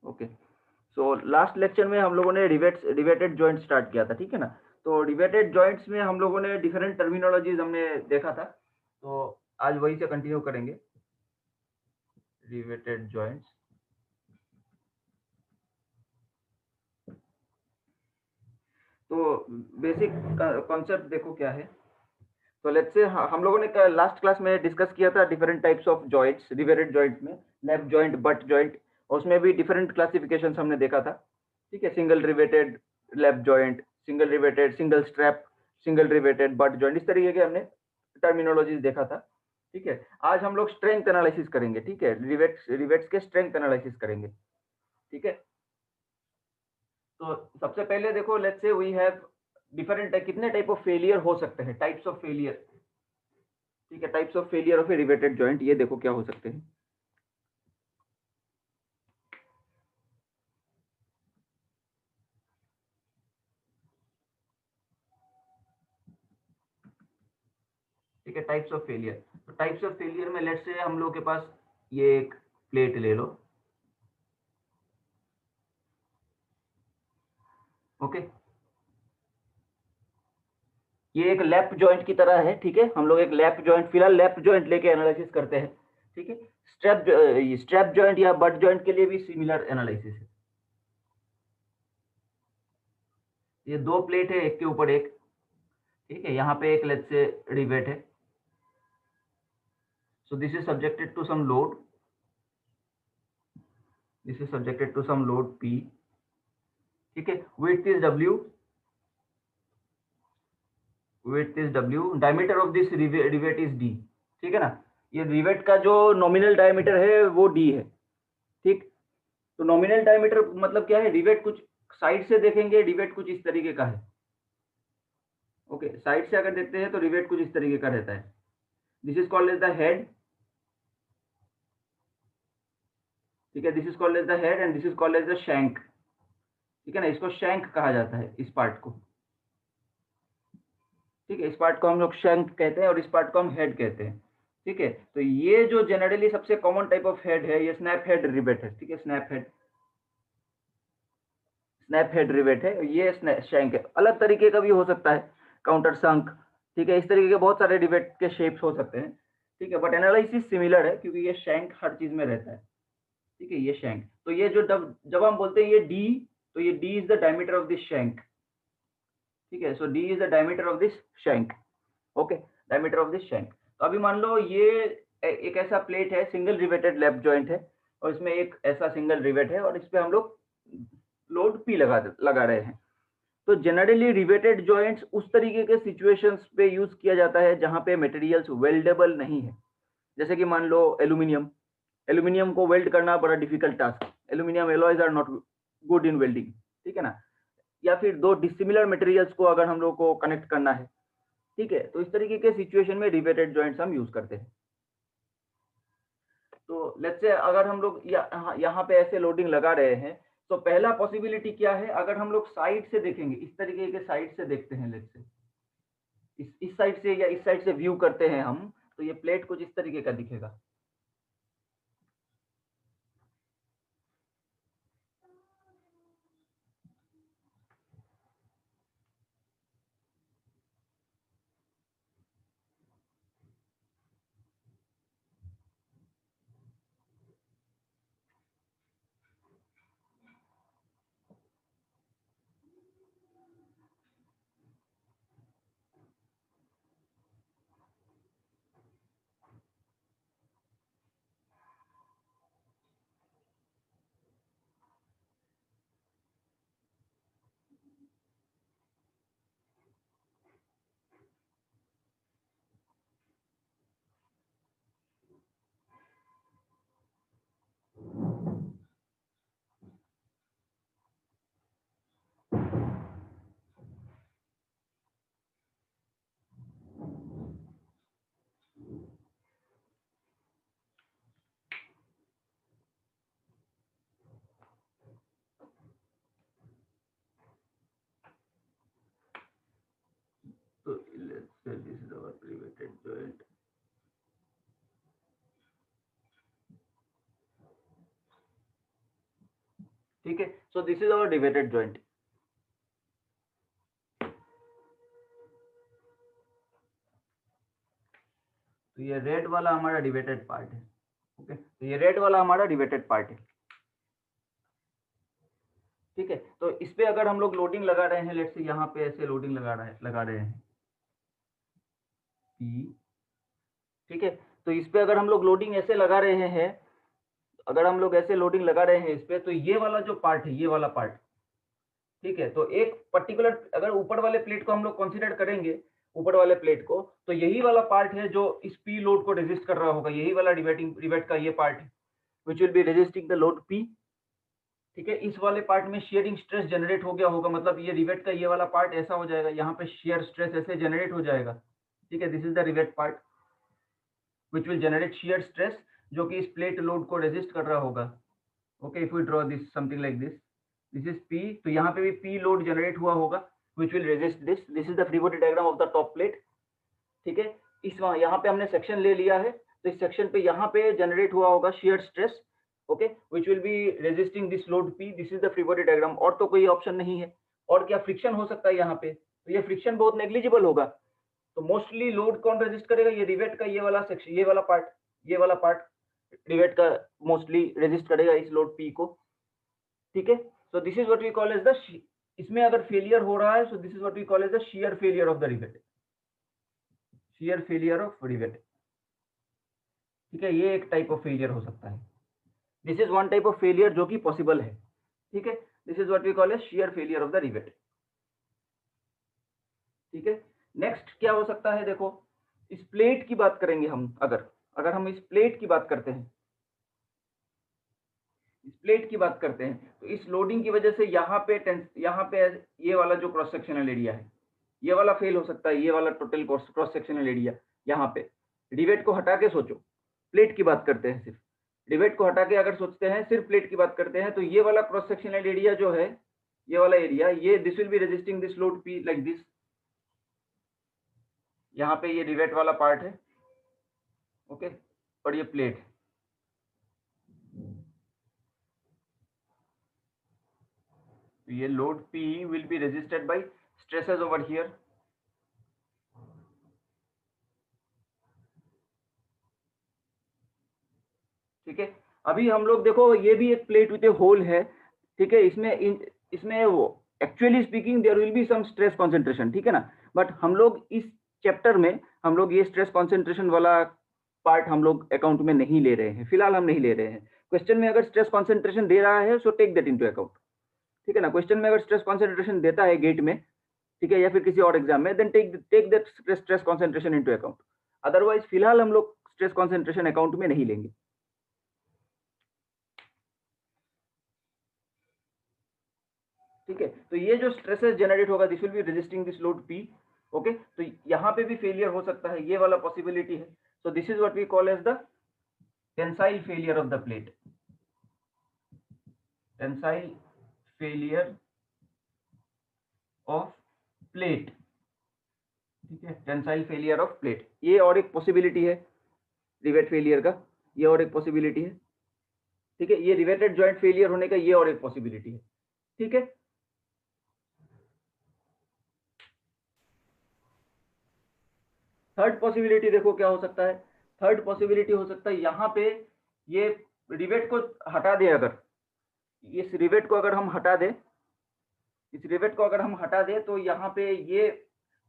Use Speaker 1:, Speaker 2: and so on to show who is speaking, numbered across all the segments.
Speaker 1: Okay, so last lecture में हम लोगों ने रिवेटेड जॉइंट स्टार्ट किया था, ठीक है ना। तो रिवेटेड जॉइंट्स में हम लोगों ने डिफरेंट टर्मिनोलॉजीज हमने देखा था, तो आज वही से कंटिन्यू करेंगे। रिवेटेड जॉइंट्स, तो बेसिक कॉन्सेप्ट देखो क्या है। तो लेट्स से हम लोगों ने लास्ट क्लास में डिस्कस किया था different types of joints riveted joint में, लैप जॉइंट, बट जॉइंट, उसमें भी डिफरेंट क्लासिफिकेशन हमने देखा था, ठीक है। Single riveted lap joint, single riveted, single strap, single riveted butt joint, इस तरीके के हमने टर्मिनोलॉजीज देखा था, ठीक है। आज हम लोग स्ट्रेंथ एनालिसिस करेंगे, ठीक है, रिवेट्स के स्ट्रेंथ एनालिसिस करेंगे, ठीक है। तो सबसे पहले देखो, let's say we have different, कितने टाइप ऑफ फेलियर हो सकते हैं, टाइप्स ऑफ फेलियर, ठीक है। Types of failure of a riveted joint, ये देखो क्या हो सकते हैं। ठीक है, टाइप्स ऑफ फेलियर। तो टाइप्स ऑफ फेलियर में लेट्स से हम लोग के पास ये एक प्लेट ले लो, ओके। ये एक लैप जॉइंट की तरह है, ठीक है। हम लोग एक लैप जॉइंट, फिलहाल लैप जॉइंट लेके एनालिसिस करते हैं, ठीक है। स्ट्रैप जॉइंट या बट जॉइंट के लिए भी सिमिलर एनालिसिस है। ये दो प्लेट है, एक के ऊपर एक, ठीक है। यहाँ पे एक लेट्स से रिवेट है, so this is subjected to some load, this is subjected to some load P, ठीक है। width is W, width is W, diameter of this rivet is D, ठीक है ना। ये रिवेट का जो नॉमिनल डायमीटर है वो D है, ठीक। तो नॉमिनल डायमीटर मतलब क्या है, रिवेट कुछ साइड से देखेंगे, रिवेट कुछ इस तरीके का है, ओके। साइड से अगर देखते हैं तो रिवेट कुछ इस तरीके का रहता है, this is called as the head, ठीक है। This is called as the head and this is called as the shank, ठीक है ना। इसको शैंक कहा जाता है, इस पार्ट को, ठीक है। इस पार्ट को हम लोग शंक कहते हैं और इस पार्ट को हम हेड कहते हैं, ठीक है। तो ये जो जनरली सबसे कॉमन टाइप ऑफ हेड है, ये स्नैप हेड रिवेट है, ठीक है। स्नैप हेड रिवेट है, ये शैंक है। अलग तरीके का भी हो सकता है, काउंटर संक, ठीक है। इस तरीके के बहुत सारे रिवेट के शेप्स हो सकते हैं, ठीक है। बट एनालिसिस सिमिलर है क्योंकि ये शैंक हर चीज में रहता है, ठीक है। ये शैंक, तो ये जो जब हम बोलते हैं ये डी, तो ये D is the diameter of this shank, ठीक है। So D is the diameter of this shank, okay, diameter of this shank. तो अभी मान लो ये एक ऐसा प्लेट है, सिंगल रिवेटेड लैप जॉइंट है, और इसमें एक ऐसा सिंगल रिवेट है और इस पे हम लोग लोड पी लगा रहे हैं। तो जनरली रिवेटेड जॉइंट्स उस तरीके के सिचुएशंस पे यूज किया जाता है जहां पे मटेरियल्स वेल्डेबल नहीं है। जैसे कि मान लो एल्यूमिनियम, एल्यूमिनियम को वेल्ड करना बड़ा difficult task, aluminium alloys are not good in welding, ठीक है ना। या फिर दो डिसिमिलर मटेरियल्स को अगर हम लोग को कनेक्ट करना है, ठीक है, तो इस तरीके के सिचुएशन में रिवेटेड जॉइंट्स हम यूज करते हैं। तो लेट्स से अगर हम लोग यहाँ पे ऐसे लोडिंग लगा रहे हैं, तो पहला पॉसिबिलिटी क्या है, अगर हम लोग साइड से देखेंगे, इस तरीके के साइड से देखते हैं, लेट्स से इस साइड से या इस साइड से व्यू करते हैं हम, तो ये प्लेट कुछ इस तरीके का दिखेगा, ठीक है। So this is our riveted joint. तो ये रेड वाला हमारा रिवेटेड पार्ट है। ओके, तो ये रेड वाला हमारा रिवेटेड पार्ट है। ठीक है, तो इस पे अगर हम लोग लोडिंग लगा रहे हैं, लेट्स से यहाँ पे ऐसे लोडिंग लगा रहे हैं पी। ठीक है, तो इस पे अगर हम लोग लोडिंग ऐसे लगा रहे हैं, अगर हम लोग ऐसे लोडिंग लगा रहे हैं इस पे, तो ये वाला जो पार्ट है, ये वाला पार्ट, ठीक है, तो एक पर्टिकुलर अगर ऊपर वाले प्लेट को हम लोग कंसीडर करेंगे, ऊपर वाले प्लेट को, तो यही वाला पार्ट है जो इस पी लोड को रेजिस्ट कर रहा होगा, यही वाला रिवेट का ये पार्ट है which will be resisting the load P. ठीक है, इस वाले पार्ट में शियरिंग स्ट्रेस जनरेट हो गया होगा, मतलब ये रिवेट का ये वाला पार्ट ऐसा हो जाएगा, यहाँ पे शियर स्ट्रेस ऐसे जनरेट हो जाएगा। ठीक है, this is the rivet part which will generate shear stress, जो कि इस प्लेट लोड को रेजिस्ट कर रहा होगा। Okay, if we draw this something like this, this is P, तो यहाँ पे भी पी लोड जनरेट हुआ होगा which will resist this. This is the free body diagram of the top plate. ठीक है, इस यहाँ पे हमने सेक्शन ले लिया है, तो इस सेक्शन पे यहाँ पे जनरेट हुआ होगा shear stress, okay, which will be resisting this load P. This is the free body diagram. और तो कोई ऑप्शन नहीं है। और क्या फ्रिक्शन हो सकता है यहाँ पे, तो ये फ्रिक्शन बहुत नेग्लिजिबल होगा। तो मोस्टली लोड कौन रेजिस्ट करेगा, ये रिवेट का ये वाला सेक्शन, ये वाला पार्ट रिवेट का मोस्टली रेजिस्ट करेगा इस लोड पी को। ठीक है, so this is what we call as the, इसमें अगर फेलियर हो रहा है, so this is what we call as the shear failure of the rivet, shear failure of rivet. ठीक है, ये एक टाइप ऑफ फेलियर हो सकता है। This is one type of failure जो कि पॉसिबल है। ठीक है, this is what we call as shear failure of the rivet. ठीक है, नेक्स्ट क्या हो सकता है, देखो इस प्लेट की बात करेंगे हम, अगर हम इस प्लेट की बात करते हैं, इस प्लेट की बात करते हैं, तो इस लोडिंग की वजह से यहाँ पे ये वाला जो क्रॉस सेक्शनल एरिया है, ये वाला फेल हो सकता है, ये वाला टोटल क्रॉस सेक्शनल एरिया। यहाँ पे रिवेट को हटा के सोचो, प्लेट की बात करते हैं सिर्फ, रिवेट को हटा के अगर सोचते हैं, सिर्फ प्लेट की बात करते हैं, तो ये वाला क्रॉस सेक्शनल एरिया जो है, ये वाला एरिया, ये this will be resisting this load P like this. यहाँ पे ये रिवेट वाला पार्ट है, ओके, और ये प्लेट है। तो ये load P will be resisted by stresses over here। ठीक है, अभी हम लोग देखो, ये भी एक प्लेट विथ ए होल है। ठीक है, इसमें वो actually speaking there will be some stress concentration, ठीक है ना, बट हम लोग इस चैप्टर में हम लोग ये स्ट्रेस कॉन्सेंट्रेशन वाला पार्ट हम लोग अकाउंट में नहीं ले रहे हैं, फिलहाल हम नहीं ले रहे हैं। क्वेश्चन में अगर स्ट्रेस कॉन्सेंट्रेशन दे रहा है, so take that into account. ठीक है ना, क्वेश्चन में अगर स्ट्रेस कॉन्सेंट्रेशन देता है गेट में, ठीक है, या फिर किसी और एग्जाम में, then take that stress concentration into account. Otherwise फिलहाल हम लोग स्ट्रेस कॉन्सेंट्रेशन अकाउंट में नहीं लेंगे। ठीक है, तो ये जो स्ट्रेसेस जनरेट होगा, this will be resisting this load P. Okay, तो यहाँ पे भी फेलियर हो सकता है, ये वाला पॉसिबिलिटी है। So this is what we call as the tensile failure of the plate, tensile failure of plate. ठीक है, टेंसाइल फेलियर ऑफ प्लेट, ये और एक पॉसिबिलिटी है रिवेट फेलियर का, ये और एक पॉसिबिलिटी है। ठीक है, ये रिवेटेड जॉइंट फेलियर होने का ये और एक पॉसिबिलिटी है। ठीक है, थर्ड पॉसिबिलिटी देखो क्या हो सकता है। थर्ड पॉसिबिलिटी हो सकता है, यहाँ पे ये रिवेट को हटा दे, अगर इस रिवेट को अगर हम हटा दे, इस रिवेट को अगर हम हटा दे, तो यहाँ पे ये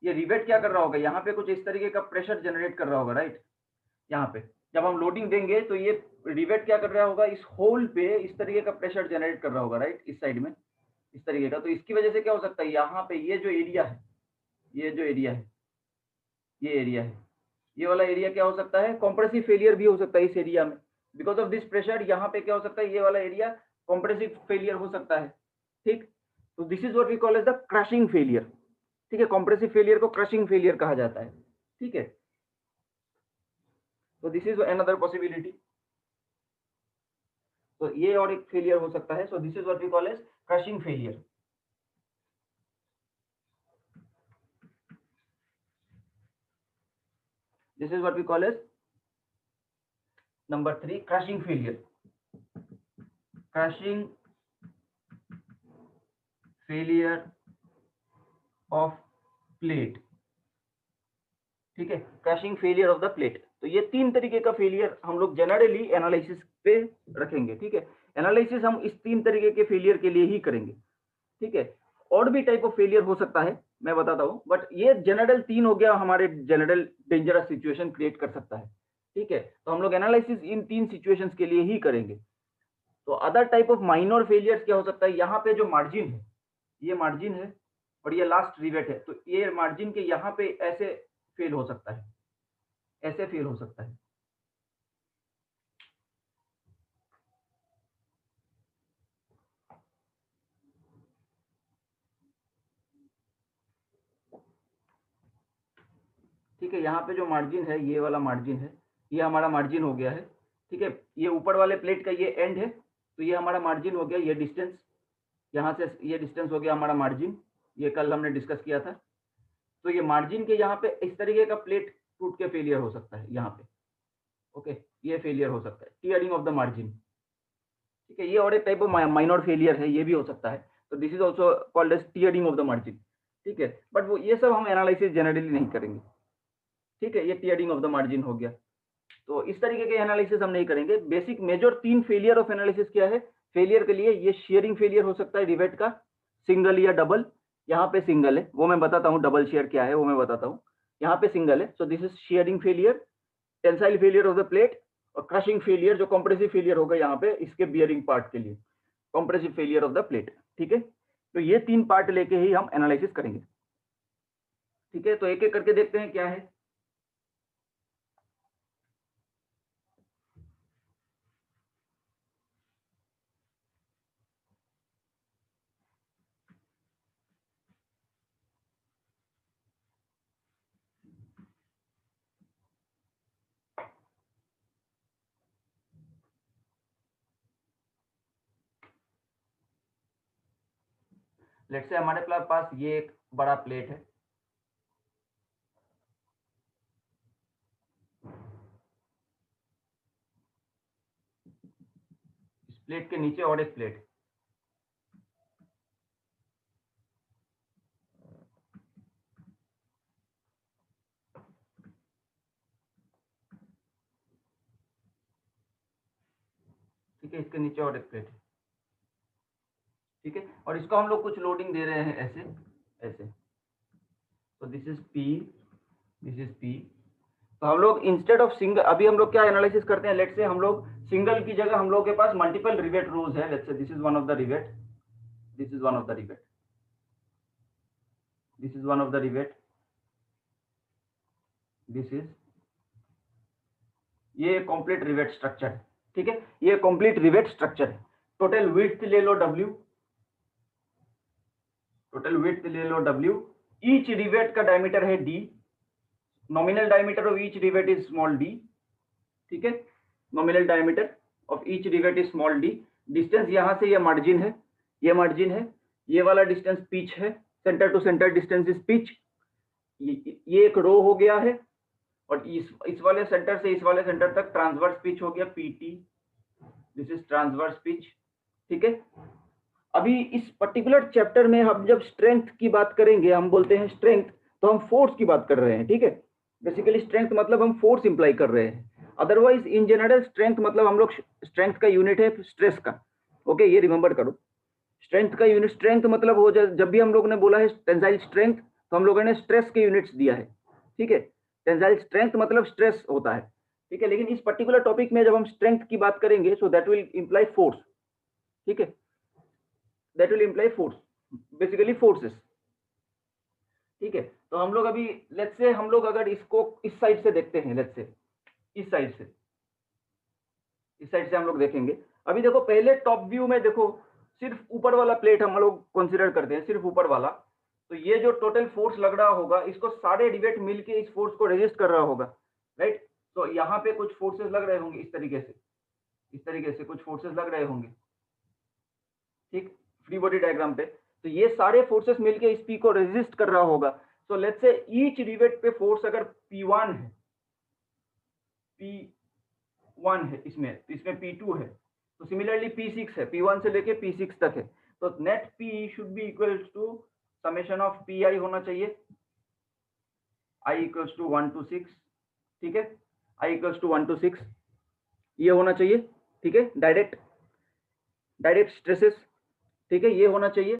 Speaker 1: रिवेट क्या कर रहा होगा, यहाँ पे कुछ इस तरीके का प्रेशर जनरेट कर रहा होगा, राइट। यहाँ पे जब हम लोडिंग देंगे, तो ये रिवेट क्या कर रहा होगा, इस होल पे इस तरीके का प्रेशर जनरेट कर रहा होगा, राइट, इस साइड में इस तरीके का। तो इसकी वजह से क्या हो सकता है, यहाँ पे ये जो एरिया है, ये जो एरिया है, ये एरिया है, ये वाला एरिया क्या हो सकता है, कॉम्प्रेसिव फेलियर भी हो सकता है इस एरिया में। बिकॉज ऑफ दिस प्रेशर यहाँ पे क्या हो सकता है, ये वाला एरिया कॉम्प्रेसिव फेलियर हो सकता है। ठीक, तो this is what we call as the crushing failure. ठीक है, कॉम्प्रेसिव फेलियर को क्रशिंग फेलियर कहा जाता है। ठीक है, तो दिस इज अनदर पॉसिबिलिटी। तो ये और एक फेलियर हो सकता है। So this is what we call as crushing failure. This is what we call as number 3, crushing failure, crushing failure of plate, ठीक है, crushing failure of the plate. तो ये तीन तरीके का फेलियर हम लोग जनरली एनालिसिस पे रखेंगे, ठीक है। एनालिसिस हम इस तीन तरीके के फेलियर के लिए ही करेंगे, ठीक है। और भी टाइप ऑफ फेलियर हो सकता है, मैं बताता हूँ, बट ये जनरल तीन हो गया, हमारे जनरल डेंजरस सिचुएशन क्रिएट कर सकता है, ठीक है। तो हम लोग एनालिसिस इन तीन सिचुएशंस के लिए ही करेंगे। तो other type of minor failures क्या हो सकता है, यहाँ पे जो मार्जिन है, ये मार्जिन है और ये लास्ट रिवेट है, तो ये मार्जिन के यहाँ पे ऐसे फेल हो सकता है, ऐसे फेल हो सकता है। ठीक है, यहाँ पे जो मार्जिन है, ये वाला मार्जिन है, ये हमारा मार्जिन हो गया है, ठीक है। ये ऊपर वाले प्लेट का ये एंड है, तो ये हमारा मार्जिन हो गया, ये डिस्टेंस, यहाँ से ये डिस्टेंस हो गया हमारा मार्जिन, ये कल हमने डिस्कस किया था। तो ये मार्जिन के यहाँ पे इस तरीके का प्लेट टूट के फेलियर हो सकता है यहाँ पे, ओके, ये फेलियर हो सकता है, टीयरिंग ऑफ द मार्जिन, ठीक है। ये और एक टाइप ऑफ माइनर फेलियर है, ये भी हो सकता है। तो this is also called as tearing of the margin, ठीक है। बट वो ये सब हम एनालिसिस जनरली नहीं करेंगे, ठीक है। ये टीयरिंग ऑफ द मार्जिन हो गया, तो इस तरीके के एनालिसिस हम नहीं करेंगे। बेसिक मेजर तीन फेलियर ऑफ एनालिसिस क्या है फेलियर के लिए, ये शेयरिंग फेलियर हो सकता है रिवेट का, सिंगल या डबल। यहाँ पे सिंगल है, वो मैं बताता हूँ, डबल शेयर क्या है वो मैं बताता हूँ। यहाँ पे सिंगल है, so this is sharing failure, tensile failure of the plate, और क्रशिंग फेलियर जो कंप्रेसिव फेलियर होगा यहाँ पे इसके बियरिंग पार्ट के लिए, compressive failure of the plate, ठीक है। तो ये तीन पार्ट लेके ही हम एनालिसिस करेंगे, ठीक है। तो एक एक करके देखते हैं क्या है। लेट्स से हमारे पास ये एक बड़ा प्लेट है, इस प्लेट के नीचे और एक प्लेट, ठीक है, इसके नीचे और एक प्लेट है, ठीक है। और इसको हम लोग कुछ लोडिंग दे रहे हैं ऐसे ऐसे, तो this is P, this is P. तो हम लोग इंस्टेड ऑफ सिंगल, अभी हम लोग क्या एनालिसिस करते हैं, लेट्स से हम लोग सिंगल की जगह हम लोग के पास मल्टीपल रिवेट रोज है, let's say this is one of the rivet, this is one of the rivet, this is one of the rivet, this is, ये कंप्लीट रिवेट स्ट्रक्चर है, ठीक है। ये कंप्लीट रिवेट स्ट्रक्चर है। टोटल विड्थ ले लो W, total width ले लो W, each rivet का diameter है D, nominal diameter of each rivet is small d, ठीक है। Nominal diameter of each rivet is small d। Distance यहाँ से ये मार्जिन है, ये मार्जिन है, ये वाला डिस्टेंस पिच है, centre to centre distance is pitch, ये एक रो हो गया है, और इस वाले सेंटर से इस वाले सेंटर तक ट्रांसवर्स पिच हो गया PT, this is transverse pitch, ठीक है। अभी इस पर्टिकुलर चैप्टर में हम जब स्ट्रेंथ की बात करेंगे, हम बोलते हैं स्ट्रेंथ, तो हम फोर्स की बात कर रहे हैं, ठीक है। बेसिकली स्ट्रेंथ मतलब हम फोर्स इंप्लाई कर रहे हैं, अदरवाइज इन जनरल स्ट्रेंथ मतलब हम लोग, स्ट्रेंथ का यूनिट है स्ट्रेस का, ओके, ये रिमेंबर करो। स्ट्रेंथ का यूनिट, स्ट्रेंथ मतलब हो, जब भी हम लोग ने बोला है टेंसाइल स्ट्रेंथ, तो हम लोगों ने स्ट्रेस के यूनिट्स दिया है, ठीक है। टेंसाइल स्ट्रेंथ मतलब स्ट्रेस होता है, ठीक है। लेकिन इस पर्टिकुलर टॉपिक में जब हम स्ट्रेंथ की बात करेंगे, so that will imply force, ठीक है, that will imply force, basically forces, ठीक है। तो हम लोग अभी लेट्स से हम लोग अगर इसको इस साइड से देखते हैं, लेट्स से इस साइड से, इस साइड से हम लोग देखेंगे। अभी देखो, पहले टॉप व्यू में देखो, सिर्फ ऊपर वाला प्लेट हम लोग कंसीडर करते हैं, सिर्फ ऊपर वाला। तो ये जो टोटल फोर्स लग रहा होगा, इसको सारे डिवेट मिलके इस फोर्स को रेजिस्ट कर रहा होगा, राइट। तो यहाँ पे कुछ फोर्सेस लग रहे होंगे इस तरीके से, इस तरीके से कुछ फोर्सेस लग रहे होंगे, ठीक, फ्री बॉडी डायग्राम पे। तो ये सारे फोर्सेस मिलके इस पी को रेजिस्ट कर रहा होगा। So let's say each rivet पे फोर्स अगर P1 है, P1 है इसमें, तो इसमें P2 है, तो सिमिलरली P6 है, P1 से लेके P6 तक है। तो net P should be equals to summation of P i होना चाहिए, आई इक्वल्स टू 1 to 6, ठीक है, आई इक्वल्स टू 1 to 6 ये होना चाहिए, ठीक है, डायरेक्ट स्ट्रेसेस, ठीक है, ये होना चाहिए।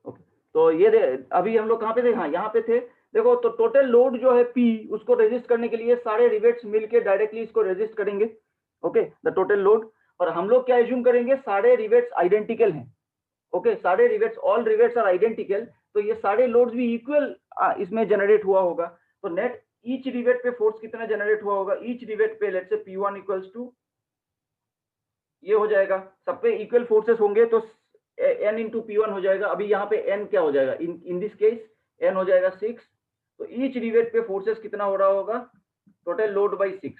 Speaker 1: ओके, तो ये अभी हम लोग कहाँ पे थे, हाँ यहाँ पे थे। देखो तो टोटल लोड जो है पी, उसको रेजिस्ट करने के लिए सारे रिवेट्स मिलके डायरेक्टली इसको रेजिस्ट करेंगे, ओके, द टोटल लोड। और हम लोग क्या एज्यूम करेंगे, सारे रिवेट्स आइडेंटिकल हैं, ओके, सारे rivets, all rivets are identical, तो ये सारे लोड्स भी इक्वल इसमें जनरेट हुआ होगा। तो नेट ईच रिवेट पे फोर्स कितना जनरेट हुआ होगा, ईच रिवेट पे let's say P1 equals to, ये हो जाएगा, सब पे इक्वल फोर्सेस होंगे तो n इंटू P1 हो जाएगा। अभी यहाँ पे n क्या हो जाएगा, इन दिस केस n हो जाएगा 6, तो ईच रिवेट पे फोर्सेस कितना हो रहा होगा, टोटल लोड बाई 6,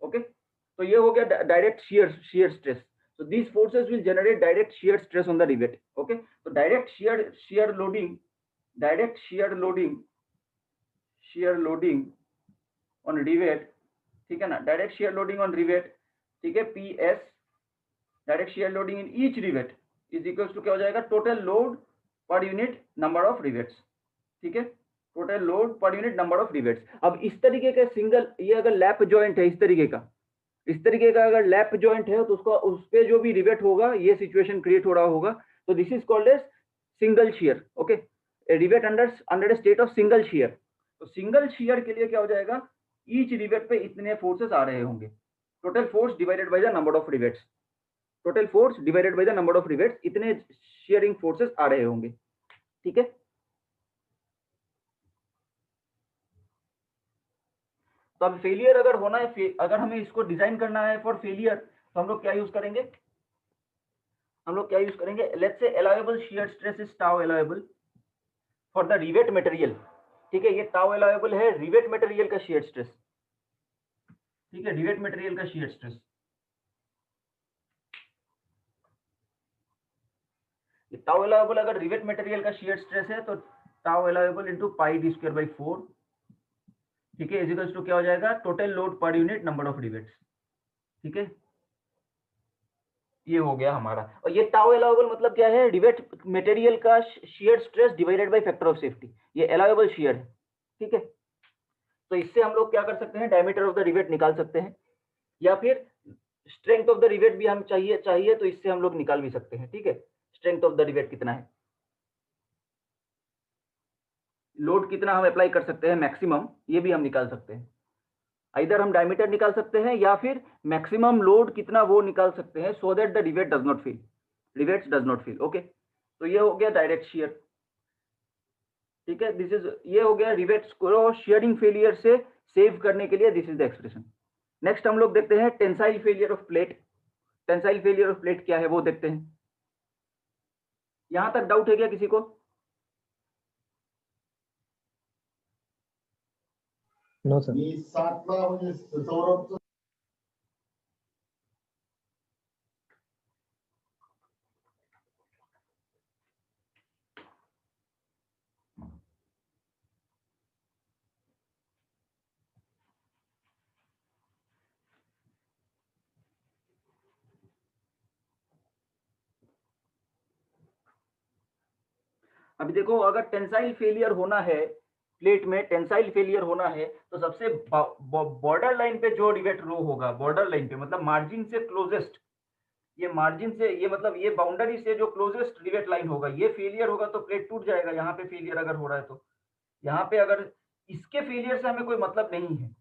Speaker 1: ओके। तो ये हो गया direct shear stress, so these forces will generate direct shear stress on the rivet, okay। तो direct shear loading on rivet, ठीक है ना, direct shear loading on rivet, ठीक है, PS direct shear loading in each rivet is equals to क्या हो जाएगा, total load per unit number of rivets, ठीक है, total load per unit number of rivets. अब इस तरीके का सिंगल, ये अगर लैप जॉइंट है, इस तरीके का अगर लैप जॉइंट है तो उसको, उस पे जो भी रिवेट होगा, ये सिचुएशन क्रिएट हो रहा होगा, तो this is called as single shear, okay, rivet under state of single shear. तो सिंगल शियर के लिए क्या हो जाएगा, ईच रिवेट पे इतने फोर्सेस आ रहे होंगे, total force divided by the number of rivets, total force divided by the number of rivets, इतने शियरिंग फोर्सेस आ रहे होंगे, ठीक है। तो अब फेलियर अगर होना है, अगर हमें इसको डिजाइन करना है फॉर फेलियर, तो हम लोग क्या यूज करेंगे, let's say allowable shear stress is tau allowable for the rivet material, ठीक है, ये टाउ अलाउएबल है रिवेट मटेरियल का शियर स्ट्रेस, ठीक है, रिवेट मटेरियल का शियर स्ट्रेस, टाउ अलाउएबल अगर रिवेट मटेरियल का शियर स्ट्रेस है तो tau allowable into pi d square by 4, ठीक है, इज इक्वल्स टू क्या हो जाएगा, total load per unit number of rivets, ठीक है, ये हो गया हमारा। और ये टाउ अलाउएबल मतलब क्या है, रिवेट मटेरियल का shear stress divided by factor of safety, ये अलाउएबल शियर है, ठीक है। तो इससे हम लोग क्या कर सकते हैं, डायमीटर ऑफ द रिवेट निकाल सकते हैं, या फिर स्ट्रेंथ ऑफ द रिवेट भी हम चाहिए तो इससे हम लोग निकाल भी सकते हैं, ठीक है, स्ट्रेंथ ऑफ द रिवेट कितना है, लोड कितना हम अप्लाई कर सकते हैं मैक्सिमम, ये भी हम निकाल सकते हैं। इधर हम डायमीटर निकाल सकते हैं या फिर मैक्सिमम लोड कितना वो निकाल सकते हैं, so that the rivet does not feel, rivets does not feel, okay. तो ये हो गया डायरेक्ट शियर, ठीक है, दिस इज, ये हो गया रिवेट्स को शियरिंग फेलियर से सेव करने के लिए, this is the expression. Next हम लोग देखते हैं tensile failure of plate. Tensile failure of plate क्या है वो देखते हैं। यहां तक डाउट है क्या किसी को?
Speaker 2: No sir.
Speaker 1: अभी देखो, अगर टेंसाइल फेलियर होना है, प्लेट में टेंसाइल फेलियर होना है, तो सबसे बॉर्डर लाइन पे जो रिवेट रो होगा, बॉर्डर लाइन पे मतलब मार्जिन से क्लोजेस्ट, ये मार्जिन से, ये मतलब ये बाउंड्री से जो क्लोजेस्ट रिवेट लाइन होगा, ये फेलियर होगा तो प्लेट टूट जाएगा। यहाँ पे फेलियर अगर हो रहा है तो यहाँ पे, अगर इसके फेलियर से हमें कोई मतलब नहीं है,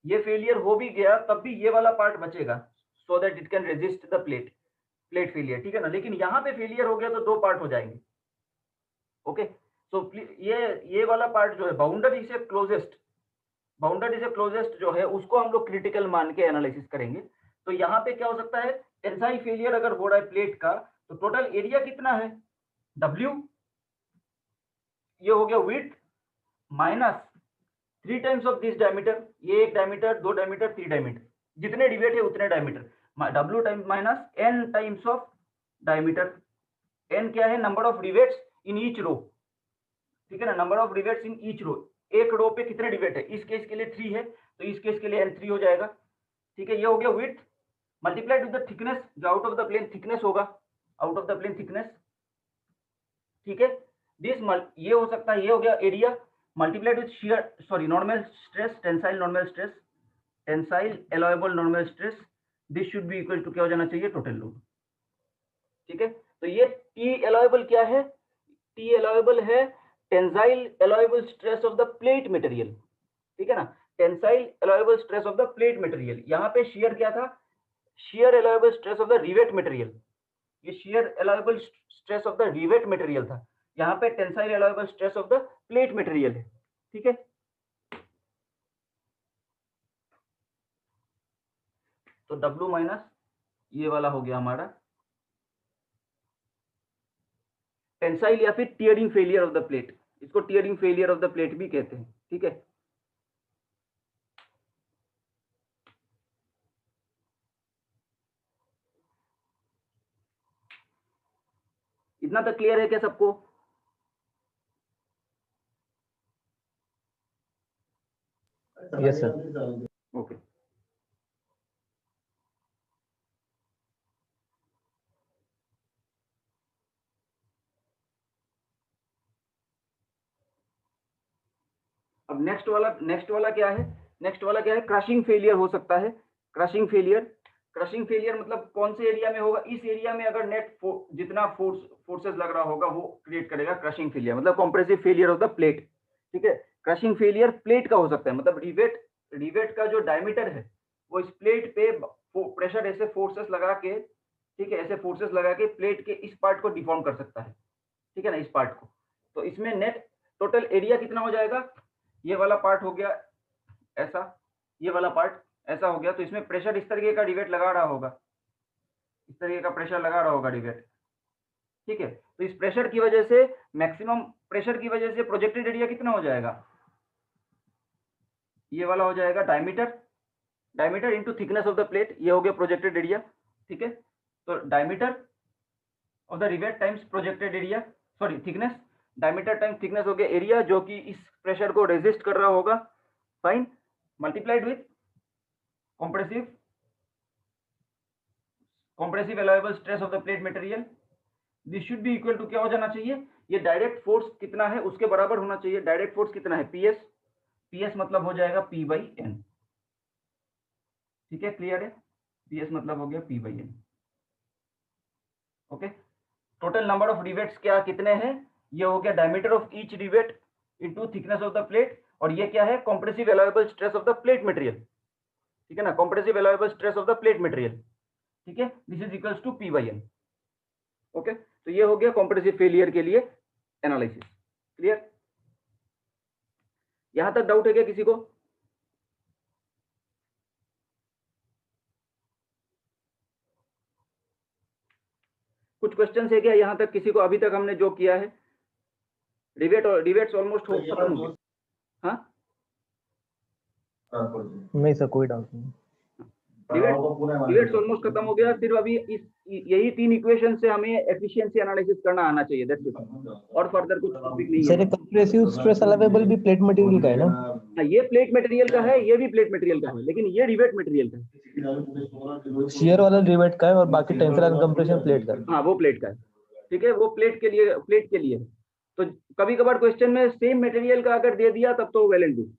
Speaker 1: ये फेलियर हो भी गया तब भी ये वाला पार्ट बचेगा, so that it can resist the plate failure, ठीक है ना। लेकिन यहाँ पे फेलियर हो गया तो दो पार्ट हो जाएंगे, ओके। सो ये वाला पार्ट जो है बाउंड्री से क्लोजेस्ट जो है, उसको हम लोग क्रिटिकल मान के एनालिसिस करेंगे। तो यहाँ पे क्या हो सकता है, टेंसाइल फेलियर अगर हो रहा है प्लेट का, तो टोटल एरिया कितना है, W, ये हो गया width minus 3 times of this diameter, ये एक डायमीटर, 2 डायमीटर, 3 डायमीटर, जितने रिवेट है उतने diameter, W times minus n times of diameter. n क्या है, number of rivets in each row, ठीक है ना, number of rivets in each row, एक रो पे कितने रिवेट है, इस केस के लिए 3 है तो इस केस के लिए n3 हो जाएगा, ठीक है। ये हो गया width multiplied with the thickness, जो out of the plane thickness होगा, out of the plane thickness, ठीक है। दिस ये हो सकता है, ये हो गया area multiplied with shear sorry normal stress, tensile normal stress, tensile allowable normal stress, this should be equal to क्या हो जाना चाहिए, टोटल लोड, ठीक है। तो ये टी एलोएबल क्या है, टी एलोएबल है tensile allowable stress of the plate material, ठीक है ना, tensile allowable stress of the plate material. यहाँ पे शियर क्या था, shear allowable stress of the rivet material, ये shear allowable stress of the rivet material था, यहाँ पे tensile allowable stress of the plate material है, ठीक है। तो W माइनस ये वाला हो गया हमारा टेंसाइल या फिर tearing failure of the plate, इसको tearing failure of the plate भी कहते हैं, ठीक है। इतना तक क्लियर है क्या सबको?
Speaker 2: Yes sir.
Speaker 1: ओके। अब नेक्स्ट वाला क्या है, नेक्स्ट वाला क्या है, क्रशिंग फेलियर हो सकता है, क्रशिंग फेलियर। क्रशिंग फेलियर मतलब कौन से एरिया में होगा, इस एरिया में अगर नेट जितना फोर्सेस लग रहा होगा वो क्रिएट करेगा क्रशिंग फेलियर, मतलब compressive failure of the plate, ठीक है। क्रशिंग फेलियर प्लेट का हो सकता है, मतलब रिवेट का जो डायमीटर है वो इस प्लेट पे प्रेशर ऐसे फोर्सेस लगा के, ठीक है, ऐसे फोर्सेस लगा के प्लेट के इस पार्ट को डिफॉर्म कर सकता है, ठीक है ना, इस पार्ट को। तो इसमें नेट टोटल एरिया कितना हो जाएगा, ये वाला पार्ट हो गया ऐसा, ये वाला पार्ट ऐसा हो गया, तो इसमें प्रेशर इस तरीके का रिवेट लगा रहा होगा, इस तरीके का प्रेशर लगा रहा होगा रिवेट, ठीक है। तो इस प्रेशर की वजह से, मैक्सिमम प्रेशर की वजह से प्रोजेक्टेड एरिया कितना हो जाएगा, ये वाला हो जाएगा diameter, diameter into thickness of the plate, ये हो गया प्रोजेक्टेड एरिया, ठीक है। तो diameter of the rivet times projected area, sorry thickness, diameter times thickness हो गया एरिया जो कि इस प्रेशर को रेजिस्ट कर रहा होगा, fine, multiplied with compressive compressive allowable stress of the plate material, this should be equal to क्या हो जाना चाहिए, ये डायरेक्ट फोर्स कितना है उसके बराबर होना चाहिए, डायरेक्ट फोर्स कितना है, पीएस मतलब हो जाएगा पी बाई एन, ठीक है, क्लियर है, पीएस मतलब हो गया P by N, okay. Total number of rivets क्या कितने हैं, ये हो गया diameter of each rivet into thickness of the plate, और ये क्या है, compressive allowable stress of the plate material, ठीक है ना, compressive allowable stress of the plate material, ठीक है, this is equals to P by N, okay. तो ये हो गया कॉम्प्रेसिव फेलियर के लिए एनालिसिस, क्लियर। यहां तक डाउट है क्या किसी को? कुछ क्वेश्चन है क्या यहां तक किसी को, अभी तक हमने जो किया है, रिवेट्स ऑलमोस्ट खत्म हो गए, हाँ
Speaker 2: नहीं सर, कोई डाउट नहीं।
Speaker 1: रिवेट्स ऑलमोस्ट खत्म हो गया, सिर्फ अभी इस यही 3 इक्वेशन से हमें एफिशिएंसी एनालिसिस करना आना चाहिए, दैट्स इट, और फर्दर कुछ टॉपिक नहीं
Speaker 2: सर,
Speaker 1: है।
Speaker 2: ये कंप्रेसिव स्ट्रेस अलावेबल भी प्लेट मटेरियल का है ना?
Speaker 1: हाँ, ये प्लेट मटेरियल का है, ये भी प्लेट मटेरियल का है, लेकिन ये रिवेट मटेरियल का है,
Speaker 2: शियर वाला रिवेट का है और बाकी टेंसर एंड कंप्रेशन प्लेट का है।
Speaker 1: हाँ वो प्लेट का है, ठीक है, वो प्लेट के लिए है। तो कभी कभार क्वेश्चन में सेम मटेरियल का अगर दे दिया तब तो वेल एंड गुड,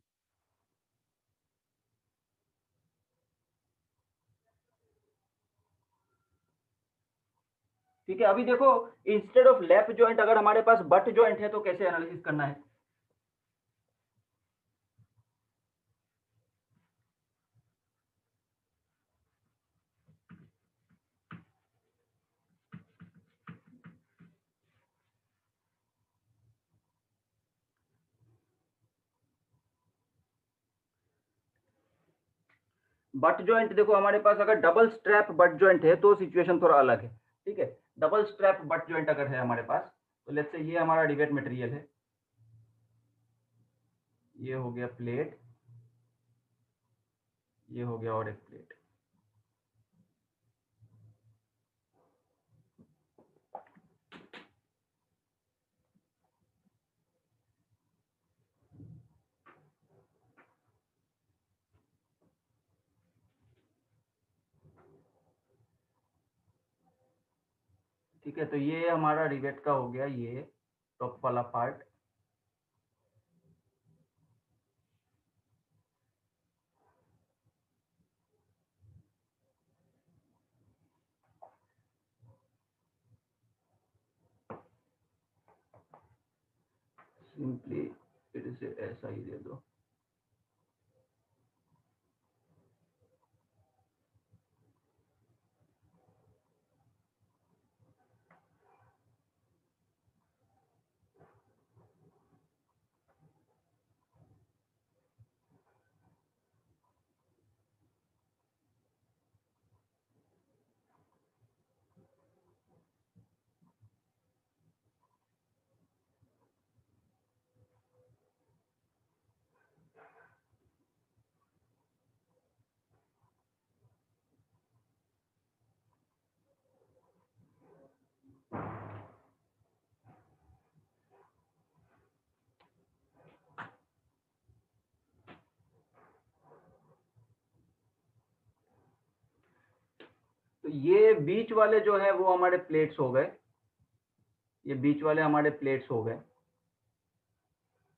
Speaker 1: ठीक है। अभी देखो, इंस्टेड ऑफ लैप जॉइंट अगर हमारे पास बट जॉइंट है तो कैसे एनालिसिस करना है, बट जॉइंट देखो हमारे पास अगर डबल स्ट्रैप बट जॉइंट है तो सिचुएशन थोड़ा अलग है, ठीक है। डबल स्ट्रैप बट जॉइंट अगर है हमारे पास, तो लेट्स से ये हमारा रिवेट मटेरियल है, ये हो गया प्लेट, ये हो गया और एक प्लेट, ठीक है, तो ये हमारा रिवेट का हो गया, ये टॉप वाला पार्ट। सिंपली इसे ऐसा ही दे दो। तो ये बीच वाले जो है वो हमारे प्लेट्स हो गए, ये बीच वाले हमारे प्लेट्स हो गए।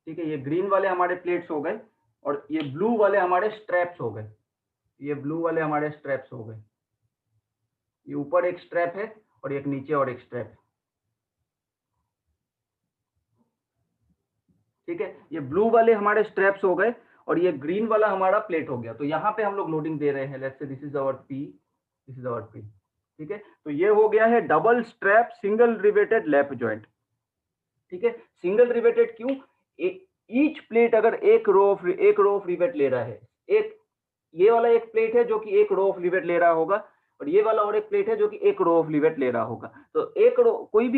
Speaker 1: ठीक है, ये ग्रीन वाले हमारे प्लेट्स हो गए, और ये ब्लू वाले हमारे स्ट्रैप्स हो गए। ये ब्लू वाले हमारे स्ट्रैप्स हो गए। ये ऊपर एक स्ट्रैप है और एक नीचे और एक स्ट्रैप है। ठीक है, ये ब्लू वाले हमारे स्ट्रैप्स हो गए और ये ग्रीन वाला हमारा प्लेट हो गया। तो यहाँ पे हम लोग लोडिंग दे रहे हैं, let's say this is our P, this is our P. ठीक है, तो ये हो गया है double strap single riveted lap joint. ठीक है, सिंगल रिवेटेड क्यों? ईच प्लेट अगर एक रो ऑफ रिवेट ले रहा है, एक ये वाला एक प्लेट है जो कि एक रो ऑफ रिवेट ले रहा होगा, और ये वाला और एक प्लेट है जो कि एक रो ऑफ रिवेट ले रहा होगा। तो एक रो कोई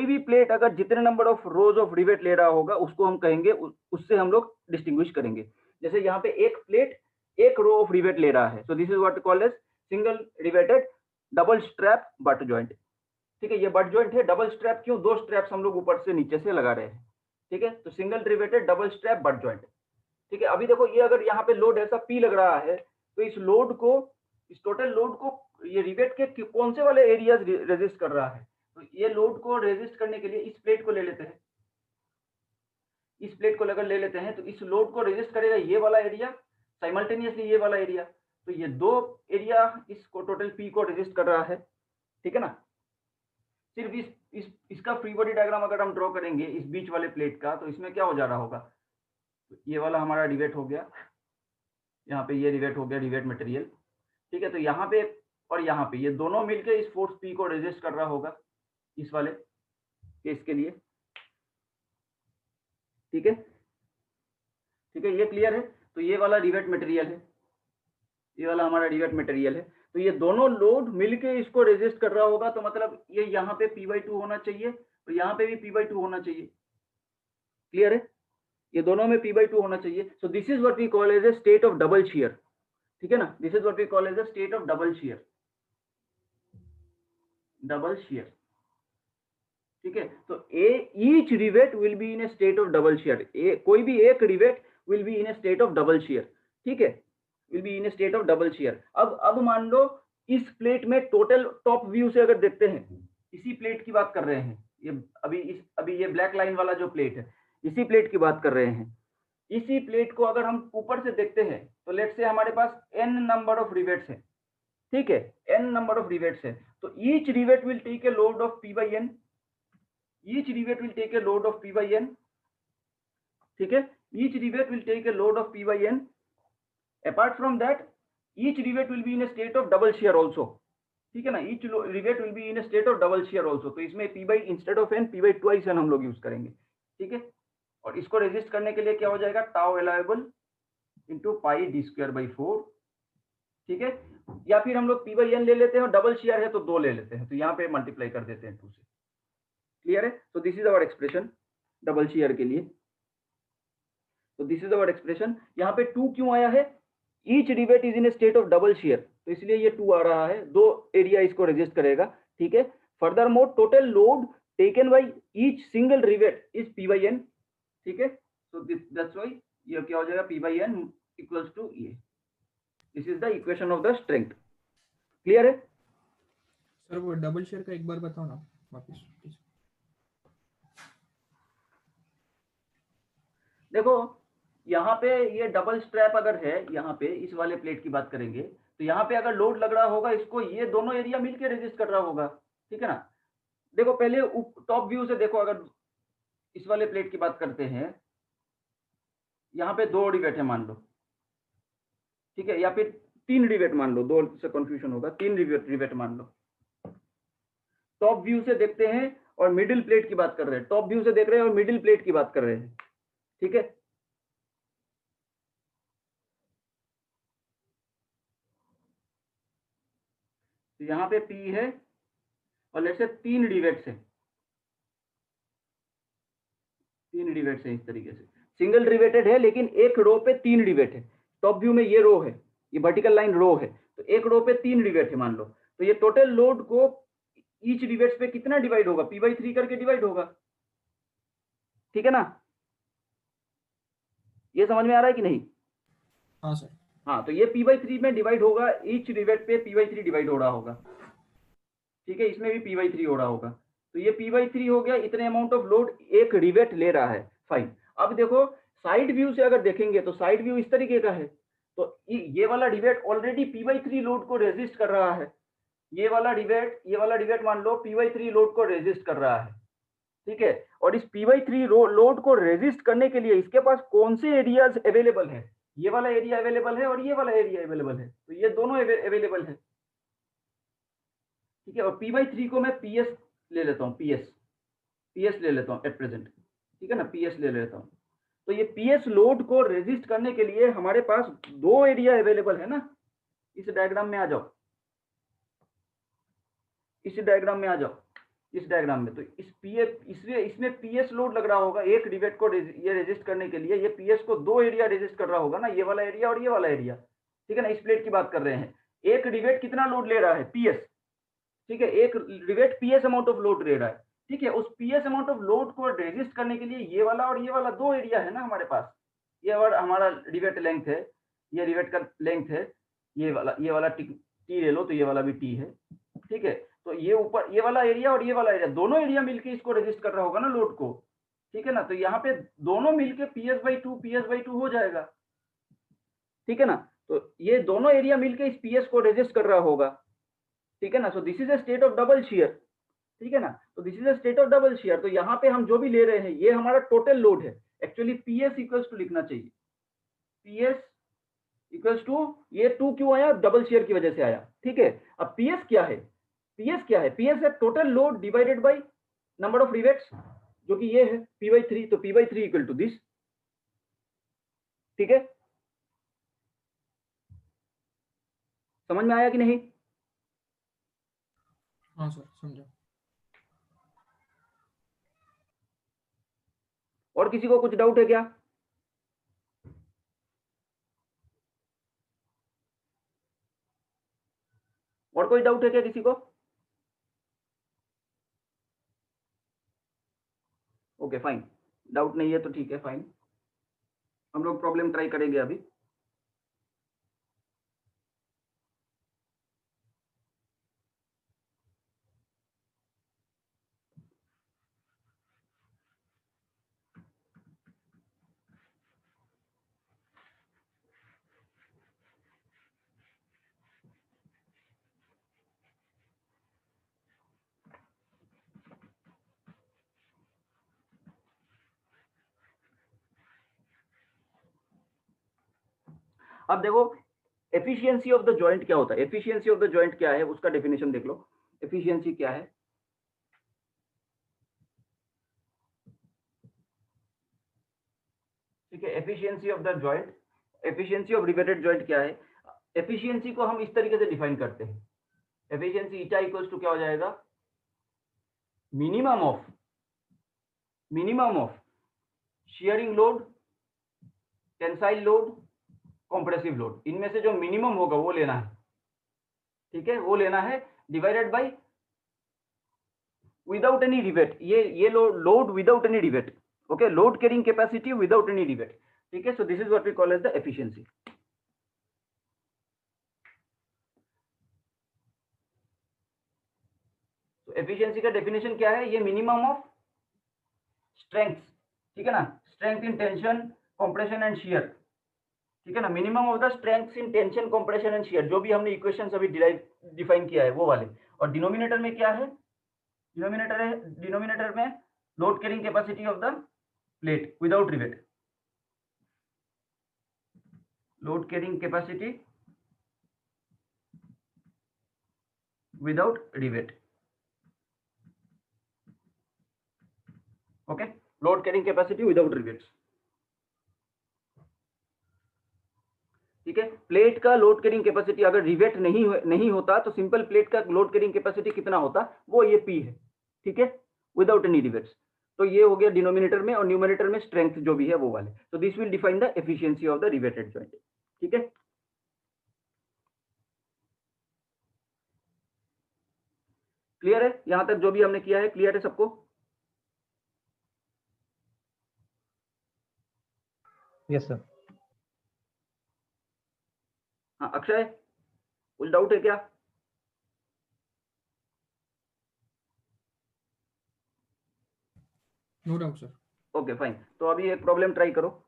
Speaker 1: भी प्लेट अगर जितने number of rose of rivet ले रहा होगा उसको हम कहेंगे, उससे हम लोग डिस्टिंग्विश करेंगे। जैसे यहाँ पे एक प्लेट एक रो ऑफ रिवेट ले रहा है, so this is what called as single riveted double strap butt joint. ठीक है, ये बट जॉइंट है। डबल स्ट्रैप क्यों? दो स्ट्रैप्स हम लोग ऊपर से नीचे से लगा रहे हैं। ठीक है, तो single riveted double strap butt joint. ठीक है, अभी देखो ये अगर यहाँ पे लोड ऐसा पी लग रहा है, तो इस लोड को, इस टोटल लोड को ये रिवेट के कौन से वाले एरियाज रेजिस्ट कर रहा है? तो ये लोड को रेजिस्ट करने के लिए इस प्लेट को ले लेते हैं, इस प्लेट को अगर ले लेते हैं तो इस लोड को रेजिस्ट करेगा ये वाला एरिया, साइमल्टेनियसली ये वाला एरिया। तो ये दो एरिया इसको टोटल पी को रेजिस्ट कर रहा है। ठीक है ना? सिर्फ इसका फ्री बॉडी डायग्राम अगर हम ड्रॉ करेंगे इस बीच वाले प्लेट का, तो इसमें क्या हो जा रहा होगा? तो ये वाला हमारा रिवेट हो गया, यहाँ पे ये रिवेट हो गया, रिवेट मटेरियल। ठीक है, तो यहाँ पे और यहाँ पे ये दोनों मिलके इस फोर्स पी को रेजिस्ट कर रहा होगा इस वाले केस के लिए। ठीक है, ठीक है, ये क्लियर है? तो ये वाला रिवेट मटेरियल है, ये वाला हमारा रिवेट मटेरियल है। तो ये दोनों लोड मिलके इसको रेजिस्ट कर रहा होगा, तो मतलब ये यहाँ पे P/2 होना चाहिए और यहाँ पे भी P/2 होना चाहिए। क्लियर है? ये दोनों में P/2 होना चाहिए। So this is what we call as a state of double shear. ठीक है ना? This is what we call as a state of double shear, double shear. ठीक है, तो each rivet will be in a state of double shear. कोई भी एक rivet will be in a state of double shear. ठीक है, will be in a state of double shear. अब मान लो इस प्लेट में टोटल टॉप व्यू से अगर देखते हैं, इसी प्लेट की बात कर रहे हैं, ये अभी ये ब्लैक लाइन वाला जो प्लेट है, इसी प्लेट की बात कर रहे हैं। इसी प्लेट को अगर हम ऊपर से देखते हैं, तो लेट्स से हमारे पास n नंबर ऑफ रिवेट्स है। ठीक है, n नंबर ऑफ रिवेट्स है, तो each rivet will take a load of P/n, each rivet will take a load of P/n. ठीक है, each rivet will take a load of P/n. Apart from that, each rivet will be in a state of double shear also. ठीक है ना? each rivet will be in a state of double shear also. तो इसमें P instead of n P/2 हम लोग use करेंगे। ठीक है, और इसको रेजिस्ट करने के लिए क्या हो जाएगा? Tau allowable into pi d²/4। ठीक है, या फिर हम लोग P/n ले लेते हैं और डबल शेयर है तो 2 ले लेते हैं, तो यहाँ पे मल्टीप्लाई कर देते हैं 2 से। क्लियर है? तो this is our expression double shear के लिए। तो दिस इज आवर एक्सप्रेशन। यहाँ पे 2 क्यों आया है? Each rivet is in a state of double share, तो इसलिए ये 2 आ रहा है, दो एरिया इसको रेजिस्ट करेगा। ठीक है, further more total load taken by each single rivet is P/n। ठीक है, सो दैट्स व्हाई ये क्या हो जाएगा? P/n इक्वल्स टू ये। This is the equation of the strength. Clear है
Speaker 3: सर वो डबल शेयर का एक बार बताओ ना,
Speaker 1: देखो यहाँ पे ये डबल स्ट्रैप अगर है, यहाँ पे इस वाले प्लेट की बात करेंगे तो यहाँ पे अगर लोड लग रहा होगा इसको, ये दोनों एरिया मिलके रेजिस्ट कर रहा होगा, ठीक है ना। देखो पहले टॉप व्यू से देखो, अगर इस वाले प्लेट की बात करते हैं, यहाँ पे 2 डिवेट है मान लो, ठीक है, या फिर 3 डिवेट मान लो, 2 से कंफ्यूजन होगा, 3 डिवेट मान लो। टॉप व्यू से देखते हैं और मिडिल प्लेट की बात कर रहे हैं, टॉप व्यू से देख रहे हैं और मिडिल प्लेट की बात कर रहे हैं, ठीक है। तो यहाँ पे P है और लेट्स से 3 डिवेट्स है, 3 डिवेट्स है, इस तरीके से सिंगल डिवेटेड है, लेकिन एक रो पे 3 डिवेट है। टॉप व्यू में ये रो है, ये वर्टिकल लाइन रो है, तो एक रो पे 3 डिवेट है मान लो, तो ये टोटल लोड को ईच डिवेट्स पे कितना डिवाइड होगा, P/3 करके डिवाइड होगा, ठीक है ना। ये समझ में आ रहा है कि नहीं?
Speaker 3: हाँ सर।
Speaker 1: हाँ, तो ये P/3 में डिवाइड होगा, ईच डिवेट पे P/3 डिवाइड हो रहा होगा, ठीक है, इसमें भी P/3 हो रहा होगा, तो ये P/3 हो गया, इतने अमाउंट ऑफ लोड एक डिवेट ले रहा है, फाइन। अब देखो साइड व्यू से अगर देखेंगे तो साइड व्यू इस तरीके का है, तो ये वाला डिवेट ऑलरेडी P/3 लोड को रेजिस्ट कर रहा है, ये वाला डिवेट मान लो P/3 लोड को रेजिस्ट कर रहा है, ठीक है। और इस P/3 लोड को रेजिस्ट करने के लिए इसके पास कौन से एरियाज अवेलेबल है, ये वाला एरिया अवेलेबल है और ये वाला एरिया अवेलेबल है, तो ये दोनों अवेलेबल है, ठीक है। और P/3 को मैं PS ले लेता हूँ, PS ले लेता हूँ एट प्रेजेंट, ठीक है ना, PS ले लेता हूँ। तो ये PS लोड को रेजिस्ट करने के लिए हमारे पास 2 एरिया अवेलेबल है ना। इस डायग्राम में आ जाओ, इस डायग्राम में आ जाओ, इस डायग्राम में, तो इस इसमें PS लोड लग रहा होगा एक डिवेट को ये रेजिस्ट करने के लिए, ये PS को 2 एरिया रेजिस्ट कर रहा होगा ना, ये वाला एरिया और ये वाला एरिया, ठीक है ना। इस प्लेट की बात कर रहे हैं, एक डिवेट कितना लोड ले रहा है, PS, ठीक है, एक डिवेट PS अमाउंट ऑफ लोड ले रहा है, ठीक है। उस PS अमाउंट ऑफ लोड को रेजिस्ट करने के लिए ये वाला और ये वाला 2 एरिया है ना हमारे पास, ये हमारा डिवेट लेंथ है, ये डिवेट का लेंथ है, ये वाला टी ले लो तो ये वाला भी T है, ठीक है। तो ये ऊपर ये वाला एरिया और ये वाला एरिया, दोनों एरिया मिलके इसको रेजिस्ट कर रहा होगा ना लोड को, ठीक है ना। तो यहाँ पे दोनों मिलके PS/2 हो जाएगा, ठीक है ना। तो ये दोनों एरिया मिलके इस PS को रेजिस्ट कर रहा होगा, ठीक है ना। सो this is a state of double shear, ठीक है ना। तो this is a state of double shear, तो यहाँ पे हम जो भी ले रहे हैं ये हमारा टोटल लोड है। एक्चुअली PS इक्वल्स टू लिखना चाहिए, PS इक्वल्स टू, ये 2 क्यों आया, डबल शियर की वजह से आया, ठीक है। अब PS क्या है, PS है total load divided by number of rivets, जो कि ये है P/3, तो P/3 इक्वल टू दिस, ठीक है। समझ में आया कि नहीं?
Speaker 3: हाँ सर, समझा।
Speaker 1: और किसी को कुछ डाउट है क्या? और कोई डाउट है क्या किसी को? ओके फाइन, डाउट नहीं है तो ठीक है, फाइन, हम लोग प्रॉब्लम ट्राई करेंगे अभी। अब देखो एफिशिएंसी ऑफ द जॉइंट क्या होता है, एफिशिएंसी ऑफ द जॉइंट क्या है उसका डेफिनेशन देख लो। एफिशिएंसी क्या है, ठीक है, efficiency of the joint, efficiency of riveted joint क्या है। एफिशिएंसी को हम इस तरीके से डिफाइन करते हैं, एफिशिएंसी ईटा इक्वल्स टू क्या हो जाएगा, minimum of shearing load, tensile load, compressive load, इनमें से जो मिनिमम होगा वो लेना है, ठीक है, वो लेना है, divided by without any rivet, ये load without any rivet, okay, load carrying capacity without any rivet, ठीक है। So this is what we call as the efficiency. Efficiency का डेफिनेशन क्या है, ये मिनिमम ऑफ स्ट्रेंथ, ठीक है ना, strength in tension compression and shear, ठीक है ना, minimum of the strength in tension compression and shear, जो भी हमने इक्वेशंस अभी डिफाइन किया है वो वाले। और डिनोमिनेटर में क्या है, डिनोमिनेटर में load carrying capacity of the plate without rivet, load carrying capacity without rivet, okay, load carrying capacity without rivets, ठीक है। प्लेट का लोड कैरिंग कैपेसिटी अगर रिवेट नहीं होता तो सिंपल प्लेट का लोड कैरिंग कैपेसिटी कितना होता, वो ये P है, ठीक है, विदाउट एनी रिवेट्स। तो ये हो गया डिनोमिनेटर में, और न्यूमरेटर में स्ट्रेंथ जो भी है वो वाले। तो this will define the efficiency of the riveted joint, ठीक है। क्लियर है यहां तक जो भी हमने किया है, क्लियर है सबको?
Speaker 2: Yes sir.
Speaker 1: हाँ अक्षय, कुछ डाउट है क्या?
Speaker 3: No doubt sir.
Speaker 1: Okay fine, तो अभी एक प्रॉब्लम ट्राई करो।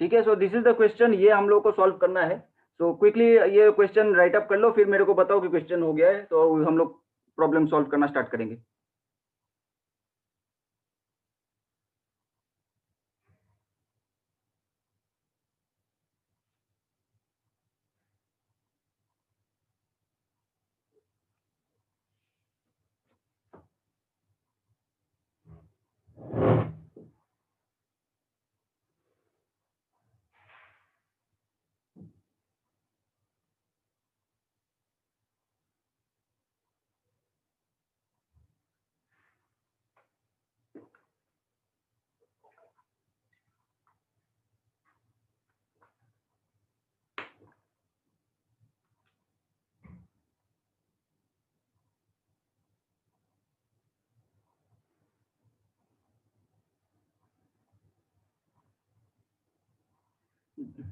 Speaker 1: ठीक है, so this is the question, ये हम लोग को सॉल्व करना है। सो क्विकली ये क्वेश्चन राइट अप कर लो, फिर मेरे को बताओ कि क्वेश्चन हो गया है, तो हम लोग प्रॉब्लम सॉल्व करना स्टार्ट करेंगे।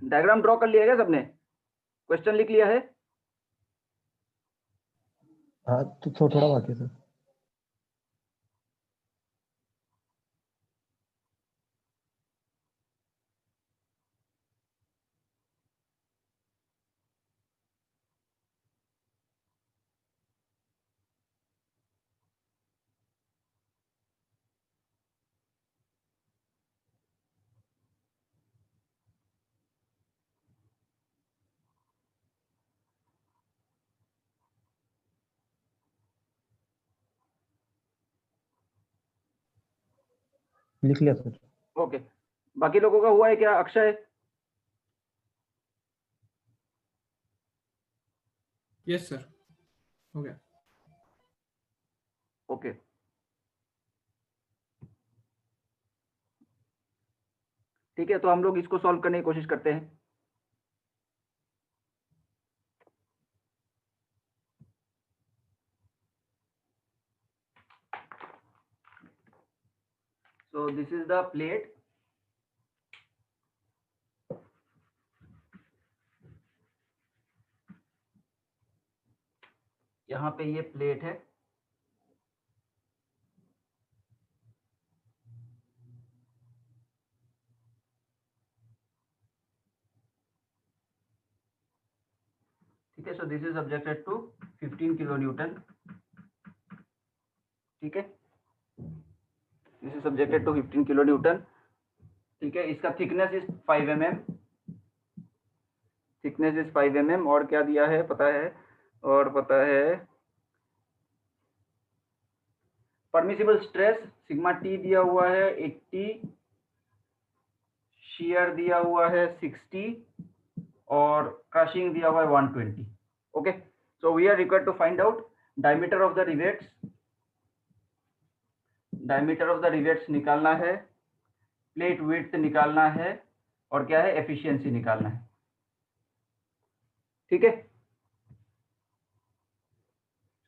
Speaker 1: डायग्राम ड्रॉ कर लिया क्या सबने? क्वेश्चन लिख लिया है?
Speaker 2: हाँ तो थोड़ा बाकी है सर। लिख लिया सर।
Speaker 1: ओके, बाकी लोगों का हुआ है क्या? अक्षय?
Speaker 3: यस सर, हो गया।
Speaker 1: ओके, ठीक है, तो हम लोग इसको सॉल्व करने की कोशिश करते हैं। So this is the plate, यहाँ पे ये प्लेट है, ठीक है। So this is subjected to 15 kilo newton, ठीक है, this is subjected to 15 kilo newton, ठीक है। इसका thickness is 5 mm, thickness is 5 mm, और क्या दिया है पता है, और पता है परमिसिबल स्ट्रेस सिग्मा टी दिया हुआ है 80, शियर दिया हुआ है 60 और क्रशिंग दिया हुआ है 120. Okay, so we are required to find out diameter of the rivets. Diameter of the rivets निकालना है, प्लेट विड्थ निकालना है और क्या है एफिशिएंसी निकालना है. ठीक है,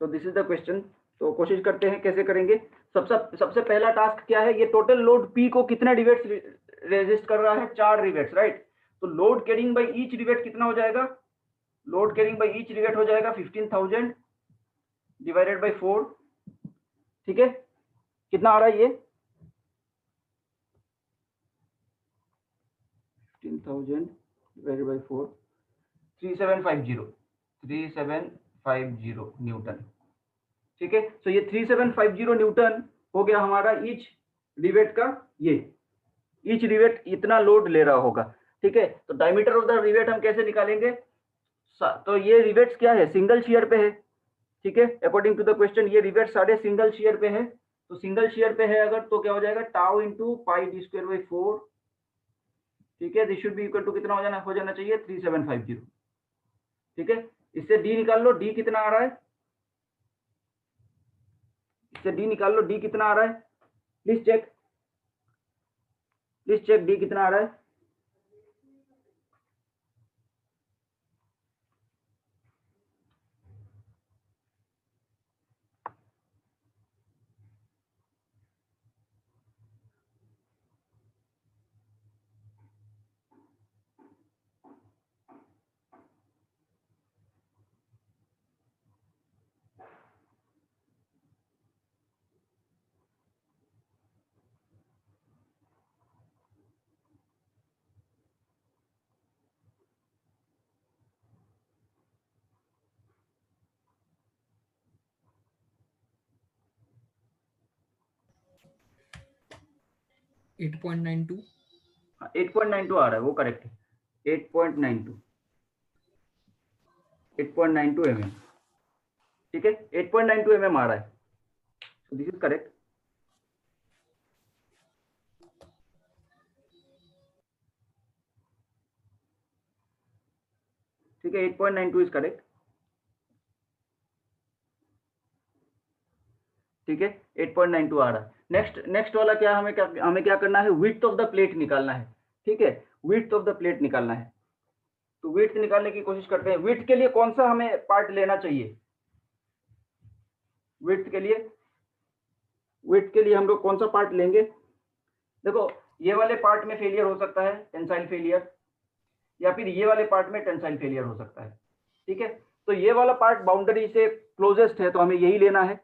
Speaker 1: so this is the question. तो कोशिश करते हैं कैसे करेंगे. सबसे पहला टास्क क्या है, ये टोटल लोड पी को कितना रिवेट्स रेजिस्ट कर रहा है, 4 रिवेट्स, राइट. तो load carrying by each rivet कितना हो जाएगा, load carrying by each rivet हो जाएगा 15,000 डिवाइडेड बाय 4. ठीक है, कितना आ रहा है ये 15,000 डिवाइडेड बाय 4, 3750 न्यूटन. ठीक है, तो ये 3750 न्यूटन हो गया हमारा ईच रिवेट का. ये ईच रिवेट इतना लोड ले रहा होगा. ठीक है, तो डायमीटर ऑफ द रिवेट हम कैसे निकालेंगे. तो ये रिवेट्स क्या है, सिंगल शियर पे है. ठीक है, अकॉर्डिंग टू द क्वेश्चन ये रिवेट सारे सिंगल शियर पे है. तो सिंगल शियर पे है अगर तो क्या हो जाएगा tau into pi D square by 4. ठीक है, this should be equal to कितना हो जाना चाहिए 3750. ठीक है, इससे डी निकाल लो, डी कितना आ रहा है, इससे डी निकाल लो, डी कितना आ रहा है, प्लीज चेक डी कितना आ रहा है.
Speaker 3: हाँ, 8.92
Speaker 1: 8.92 आ रहा है, वो करेक्ट है. 8.92 mm. ठीक है, 8.92 mm आ रहा है. so this is correct. ठीक है, 8.92 इज करेक्ट. ठीक है, 8.92 आ रहा है. नेक्स्ट वाला क्या, हमें क्या करना है, विड्थ ऑफ द प्लेट निकालना है. ठीक है, विड्थ ऑफ द प्लेट निकालना है. तो विड्थ निकालने की कोशिश करते हैं. विड्थ के लिए कौन सा हमें पार्ट लेना चाहिए, विड्थ के लिए हम लोग कौन सा पार्ट लेंगे. देखो, ये वाले पार्ट में फेलियर हो सकता है, टेंसाइल फेलियर, या फिर ये वाले पार्ट में टेंसाइल फेलियर हो सकता है. ठीक है, तो ये वाला पार्ट बाउंड्री से क्लोजेस्ट है तो हमें यही लेना है.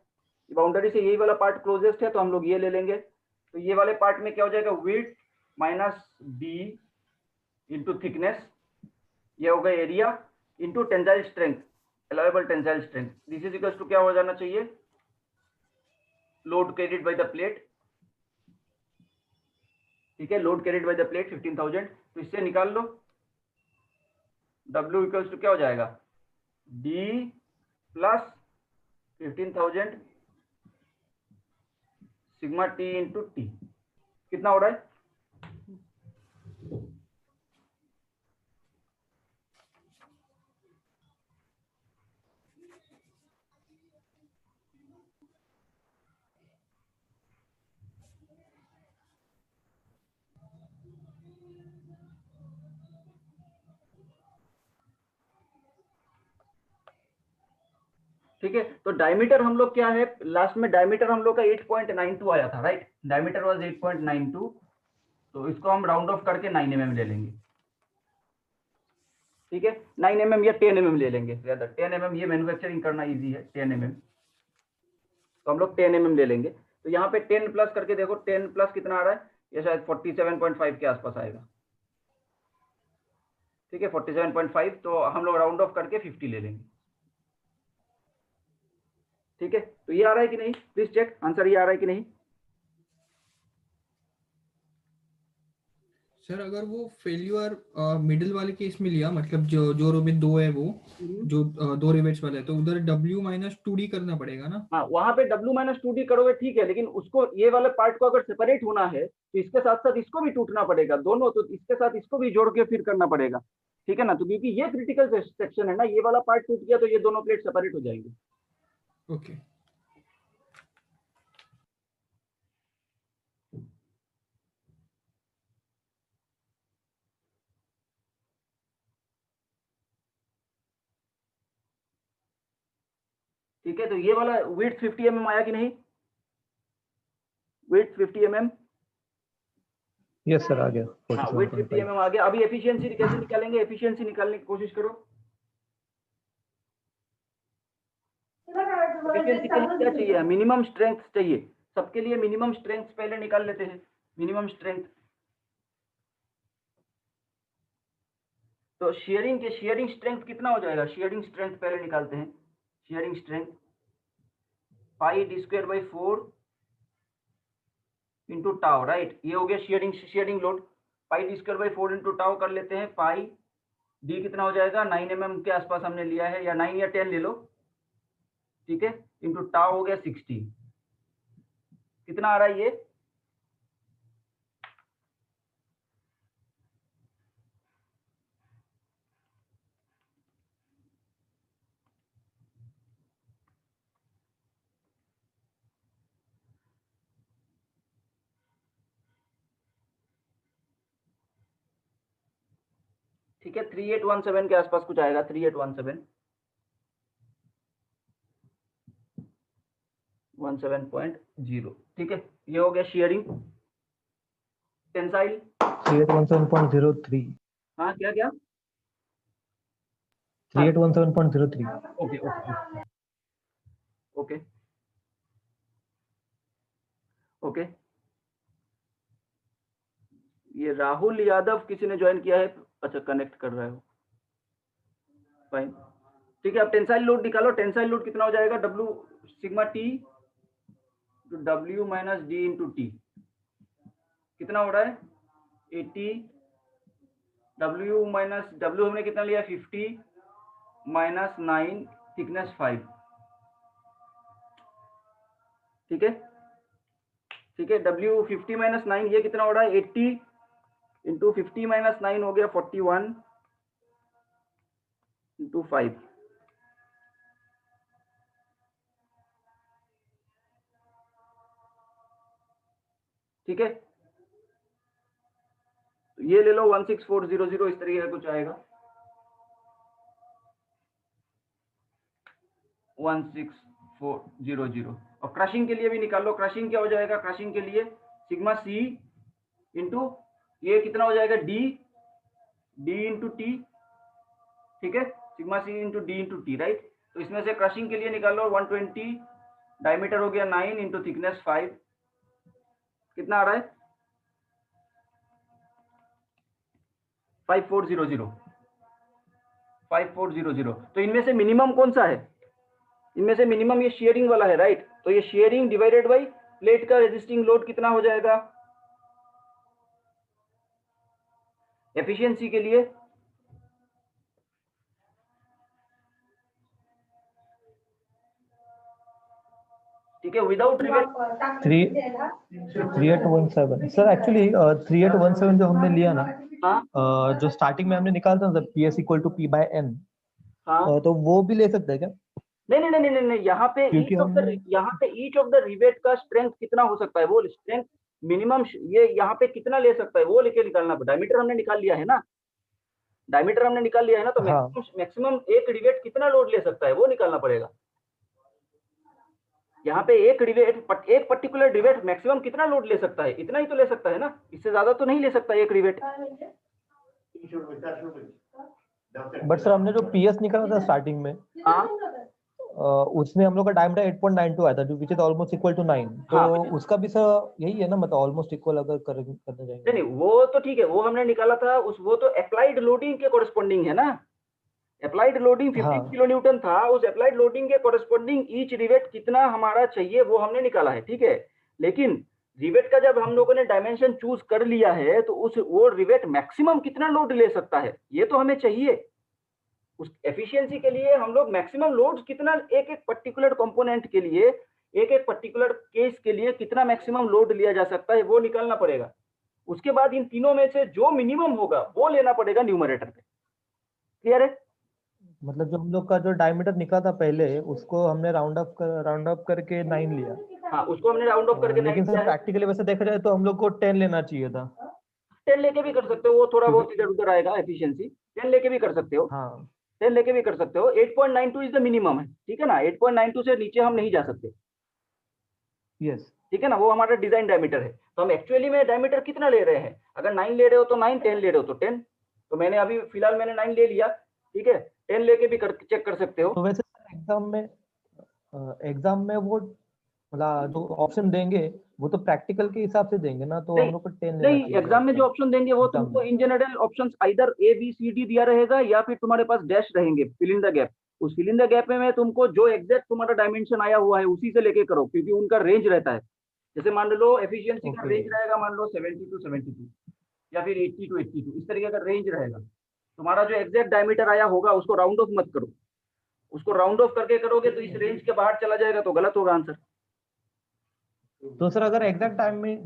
Speaker 1: बाउंड्री से यही वाला पार्ट क्लोजेस्ट है तो हम लोग ये ले लेंगे. तो ये वाले पार्ट में क्या हो जाएगा, width minus B into thickness, ये होगा area into tensile strength, allowable tensile strength. This is equals to क्या हो जाना चाहिए, load carried by the plate. ठीक है, load carried by the plate 15,000. तो इससे निकाल लो W इक्वल्स टू क्या हो जाएगा, D plus 15,000 sigma T into T. कितना हो रहा है, ठीक है. तो डायमीटर हम लोग क्या है, लास्ट में डायमीटर हम लोग का 8.92 आया था, राइट. Diameter was 8.92. तो इसको हम राउंड ऑफ करके 9 mm ले लेंगे. ठीक है, 9 mm या 10 mm ले लेंगे, 10 mm ये मैन्युफैक्चरिंग करना इजी है, 10 mm. तो हम लोग 10 mm ले लेंगे. तो यहाँ पे 10 प्लस करके देखो, 10 प्लस कितना आ रहा है, ये शायद 47.5 के आसपास आएगा. ठीक है, 47.5. तो हम लोग राउंड ऑफ करके 50 ले लेंगे. ठीक है, तो ये आ रहा है कि नहीं, प्लीज चेक आंसर, ये आ रहा है कि नहीं.
Speaker 3: सर अगर वो फेल्यूर मिडिल वाले केस में लिया, मतलब जो जो रो में 2 है वो जो 2 रिवेट्स वाला है, तो उधर W-2D करना पड़ेगा ना?
Speaker 1: हाँ, वहां पे W-2D करोगे ठीक है, लेकिन उसको ये वाले पार्ट को अगर सेपरेट होना है तो इसके साथ साथ इसको भी टूटना पड़ेगा, दोनों, तो इसके साथ इसको भी जोड़ के फिर करना पड़ेगा, ठीक है ना। तो क्योंकि ये क्रिटिकल सेक्शन है ना, ये वाला पार्ट टूट गया तो ये दोनों प्लेट सेपरेट हो जाएंगे।
Speaker 3: ओके।
Speaker 1: ठीक है, तो ये वाला विड्थ 50 mm आया कि नहीं, विड्थ 50 mm?
Speaker 2: यस सर, आ गया
Speaker 1: हाँ, विड्थ 50
Speaker 2: 47.5।
Speaker 1: mm आ गया। अभी एफिशिएंसी कैसे निकालेंगे, एफिशिएंसी निकालने की कोशिश करो। एफिशिएंसी के लिए क्या चाहिए, मिनिमम स्ट्रेंथ चाहिए सबके लिए। मिनिमम स्ट्रेंथ पहले निकाल लेते हैं, मिनिमम स्ट्रेंथ। तो शेयरिंग स्ट्रेंथ कितना हो जाएगा, शेयरिंग स्ट्रेंथ पहले निकालते हैं। शेयरिंग स्ट्रेंथ पाई d²/4 इंटू टाउ, राइट, ये हो गया शेयरिंग लोड। पाई d²/4 इंटू टाउ कर लेते हैं। पाई डी कितना हो जाएगा, 9 mm के आसपास हमने लिया है, या 9 या 10 ले लो, ठीक है, इंटू टाउ हो गया 60। कितना आ रहा है ये, ठीक है, 3817 के आसपास कुछ आएगा, 3817 17.0, ठीक है। ये हो गया शेयरिंग। टेंसाइल
Speaker 2: 3817.03।
Speaker 1: हाँ, क्या क्या,
Speaker 2: 3817.03।
Speaker 1: Okay okay okay okay. ये राहुल यादव किसी ने ज्वाइन किया है, अच्छा कनेक्ट कर रहा है, फाइन, ठीक है। अब टेंसाइल लोड निकालो। टेंसाइल लोड कितना हो जाएगा, W सिग्मा T तो W minus D into T, कितना हो रहा है 80। W माइनस W हमने कितना लिया 50 माइनस 9 थिकनेस 5, ठीक है, ठीक है। W 50 माइनस 9 ये कितना हो रहा है 80 इंटू 50 माइनस 9 हो गया 41 इंटू 5, ठीक है। तो ये ले लो 16400, इस तरीके का कुछ आएगा, 16400। और क्रशिंग के लिए भी निकाल लो। क्रशिंग क्या हो जाएगा, क्रशिंग के लिए सिग्मा C इंटू ये कितना हो जाएगा D इंटू टी, ठीक है, sigma C into D into T, right. तो इसमें से क्रशिंग के लिए निकाल लो 120, डायमीटर हो गया 9 इंटू थिकनेस 5, कितना आ रहा है 5400। तो इनमें से मिनिमम कौन सा है, इनमें से मिनिमम ये शेयरिंग वाला है, राइट। तो ये शेयरिंग डिवाइडेड बाई प्लेट का रेजिस्टिंग लोड कितना हो जाएगा एफिशिएंसी के लिए, ठीक है, विदाउट रिवेट
Speaker 2: 3817 सर। एक्चुअली 3817 जो हमने लिया ना,
Speaker 1: हाँ
Speaker 2: जो स्टार्टिंग में हमने निकाला था PS इक्वल टू P/N,
Speaker 1: हाँ,
Speaker 2: तो वो भी ले सकते हैं क्या?
Speaker 1: नहीं नहीं नहीं नहीं नहीं, यहाँ पे
Speaker 2: क्योंकि हमने
Speaker 1: ईच ऑफ द रिवेट का स्ट्रेंथ कितना हो सकता है, वो स्ट्रेंथ मिनिमम ये यहाँ पे कितना ले सकता है वो लेके निकालना पड़ता है। डायमीटर हमने निकाल लिया है ना, डायमीटर हमने निकाल लिया है ना, तो
Speaker 2: हाँ
Speaker 1: मैक्सिमम एक रिवेट कितना लोड ले सकता है वो निकालना पड़ेगा। यहाँ पे एक पर्टिकुलर रिवेट मैक्सिमम कितना लोड ले सकता है, इतना ही तो ले सकता है ना, इससे ज्यादा तो नहीं ले सकता एक रिवेट।
Speaker 2: बट सर हमने जो PS निकाला था स्टार्टिंग में,
Speaker 1: हाँ
Speaker 2: उसमें हम लोग का डायमीटर 8.92 आया था, जो which is almost equal to 9। तो
Speaker 1: हाँ,
Speaker 2: उसका भी सर यही है ना, मतलब ऑलमोस्ट इक्वल अगर करने जाएंगे।
Speaker 1: नहीं वो तो ठीक है, वो हमने निकाला था वो तो अप्लाइड लोडिंग के कोरस्पोंडिंग है ना। अप्लाइड लोडिंग 15
Speaker 2: हाँ
Speaker 1: किलो न्यूटन था, उस अप्लाइड लोडिंग के कोरस्पोंडिंग ईच रिवेट कितना हमारा चाहिए वो हमने निकाला है, ठीक है। लेकिन रिवेट का जब हम लोगों ने डायमेंशन चूज कर लिया है तो उस वो रिवेट मैक्सिमम कितना लोड ले सकता है ये तो हमें चाहिए। उस एफिशिएंसी के लिए हम लोग मैक्सिमम लोड कितना एक एक पर्टिकुलर कंपोनेंट के लिए एक एक पर्टिकुलर केस के लिए कितना मैक्सिमम लोड लिया जा सकता है वो निकालना पड़ेगा। उसके बाद इन तीनों में से जो मिनिमम होगा वो लेना पड़ेगा न्यूमरेटर पे। क्लियर है?
Speaker 2: मतलब जो हम लोग का जो डायमीटर निकला था पहले उसको हमने राउंड अप करके 9 लिया।
Speaker 1: हाँ, उसको हमने राउंड ऑफ करके 9
Speaker 2: लेकिन
Speaker 1: लिया
Speaker 2: सर
Speaker 1: है।
Speaker 2: प्रैक्टिकली वैसे देखा जाए तो हम लोग को 10 लेना चाहिए था।
Speaker 1: 10 लेके भी कर सकते हो, वो थोड़ा बहुत इधर उधर आएगा एफिशिएंसी। 10 लेके भी कर सकते हो।
Speaker 2: हाँ
Speaker 1: 10 लेके भी कर सकते हो। 8.92 इज द मिनिमम है, ठीक है ना। 8.92 से नीचे हम नहीं जा सकते,
Speaker 2: यस।
Speaker 1: ठीक है ना। वो हमारा डिजाइन डायमीटर है। तो हम एक्चुअली में डायमीटर कितना ले रहे हैं? अगर 9 ले रहे हो तो 9, 10 ले रहे हो तो 10। तो मैंने अभी फिलहाल मैंने 9 ले लिया, ठीक है। 10 लेके भी चेक कर सकते हो।
Speaker 2: तो वैसे एग्जाम में वो मतलब जो ऑप्शन देंगे वो तो प्रैक्टिकल के हिसाब से देंगे ना, तो
Speaker 1: नहीं
Speaker 2: हम लोग को 10 लेना
Speaker 1: नहीं,
Speaker 2: चाहिए था
Speaker 1: एग्जाम में जो
Speaker 2: उसका
Speaker 1: ऑप्शन देंगे वो
Speaker 2: एग्जाम
Speaker 1: तुमको
Speaker 2: में।
Speaker 1: In general options either A B C D दिया रहेगा या फिर तुम्हारे पास डैश रहेंगे, फिल इन द गैप। उस फिल इन द गैप में तुमको जो एग्जैक्ट तुम्हारा डायमेंशन आया हुआ है उसी से लेके करो, क्योंकि उनका रेंज रहता है। जैसे मान लो एफिशिएंसी का
Speaker 2: ओके
Speaker 1: रेंज रहेगा, मान लो 70 टू 72 या फिर 80 टू 82, इस तरीके का रेंज रहेगा। तुम्हारा जो एग्जैक्ट डायमीटर आया होगा उसको राउंड ऑफ मत करो। उसको राउंड ऑफ करके करोगे तो इस रेंज के बाहर चला जाएगा तो गलत होगा आंसर।
Speaker 2: तो सर अगर एग्जैक्ट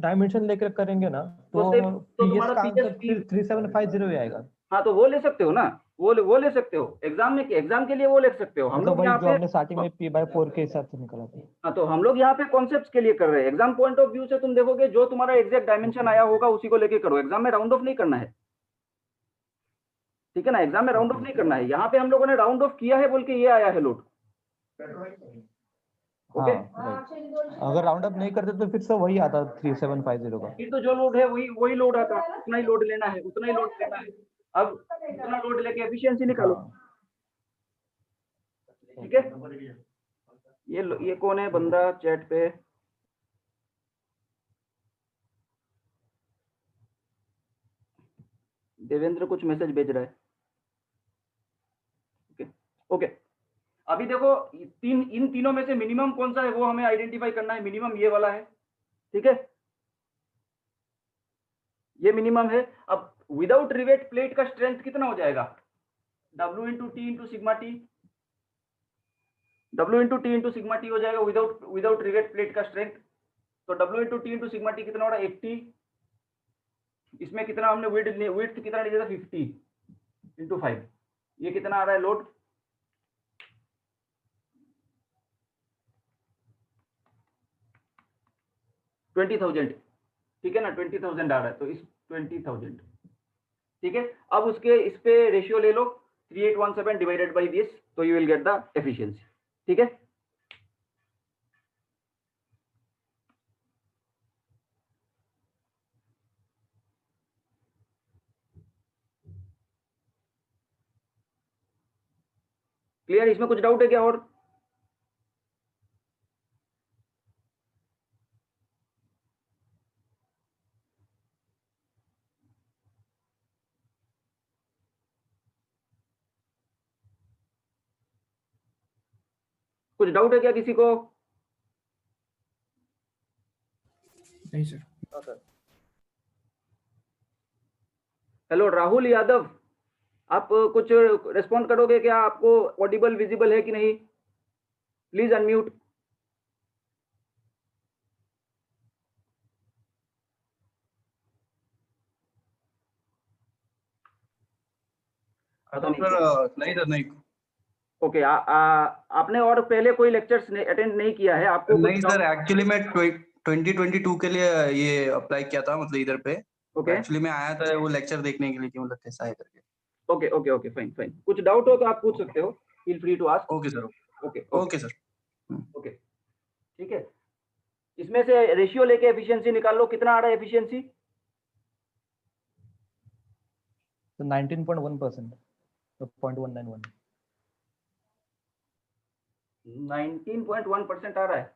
Speaker 2: डायमेंशन लेकर करेंगे ना
Speaker 1: तो
Speaker 2: तो
Speaker 1: सिर्फ तो
Speaker 2: पीएस
Speaker 1: तुम्हारा
Speaker 2: का
Speaker 1: पीएस
Speaker 2: आंसर फिर 3750 ही आएगा।
Speaker 1: हाँ, तो वो ले सकते हो ना। वो ले सकते हो एग्जाम के लिए वो ले सकते हो। हम
Speaker 2: मतलब
Speaker 1: लोग
Speaker 2: वही
Speaker 1: यहाँ
Speaker 2: जो
Speaker 1: पे
Speaker 2: हमने स्टार्टिंग में P/4 के हिसाब से निकाला था।
Speaker 1: हाँ, तो हम लोग यहाँ पे कॉन्सेप्ट्स के लिए कर रहे हैं। एग्जाम पॉइंट ऑफ व्यू से तुम देखोगे जो तुम्हारा एग्जैक्ट डायमेंशन आया होगा उसी को लेके करो। एग्जाम में राउंड ऑफ नहीं करना है, ठीक है ना। एग्जाम में राउंड ऑफ नहीं करना है। यहाँ पे हम लोगों ने राउंड ऑफ किया है बोल के ये आया है लोड। ओके,
Speaker 2: हाँ right। अगर राउंड अप नहीं करते तो फिर से वही आता 3750 का।
Speaker 1: फिर तो जो लोड है वही वही लोड आता, उतना ही लोड लेना है, उतना ही लोड लेना है। अब उतना लोड लेके एफिशिएंसी निकालो,
Speaker 2: हाँ
Speaker 1: ठीक है। ये कौन है बंदा चैट पे? देवेंद्र कुछ मैसेज भेज रहा है। ओके ओके, अभी देखो इन तीनों में से मिनिमम कौन सा है वो हमें आइडेंटिफाई करना है। मिनिमम ये वाला है, ठीक है। ये मिनिमम है। अब विदाउट रिवेट प्लेट का स्ट्रेंथ कितना हो जाएगा? W into T into sigma T. W into T into sigma T हो जाएगा विदाउट रिवेट प्लेट का स्ट्रेंथ। तो W into T into sigma T कितना हो रहा है? 80। इसमें कितना हमने विड्थ कितना लिया था? 50 इंटू 5। ये कितना आ रहा है लोड? 20,000, ठीक है ना। 20,000 आ रहा है तो इस 20,000, ठीक है। अब उसके इस पे रेशियो ले लो 3817 डिवाइडेड बाई दिस, तो you will get the efficiency, ठीक है। क्लियर? इसमें कुछ डाउट है क्या? और कुछ डाउट है क्या किसी को?
Speaker 3: नहीं सर।
Speaker 1: हेलो राहुल यादव, आप कुछ रिस्पॉन्ड करोगे क्या? आपको ऑडिबल विजिबल है कि नहीं? Please unmute. पता नहीं क्या।
Speaker 4: नहीं सर नहीं।
Speaker 1: ओके, आपने और पहले कोई लेक्चर्स अटेंड नहीं किया है? आपको कुछ
Speaker 4: नहीं सर, एक्चुअली मैं 2022 के लिए ये अप्लाई किया था, मतलब इधर पे।
Speaker 1: ओके
Speaker 4: एक्चुअली मैं आया था वो लेक्चर देखने के लिए कि मतलब कैसा है करके।
Speaker 1: Okay okay okay, fine fine. कुछ डाउट हो तो आप पूछ सकते हो, feel free to ask.
Speaker 4: Okay sir.
Speaker 1: Okay
Speaker 4: okay sir.
Speaker 1: Okay, ठीक है। इसमें से रेशियो लेके एफिशिएंसी निकाल लो, कितना आ रहा है एफिशिएंसी?
Speaker 2: तो 19.1%, तो 0.191।
Speaker 1: 19.1% आ रहा है।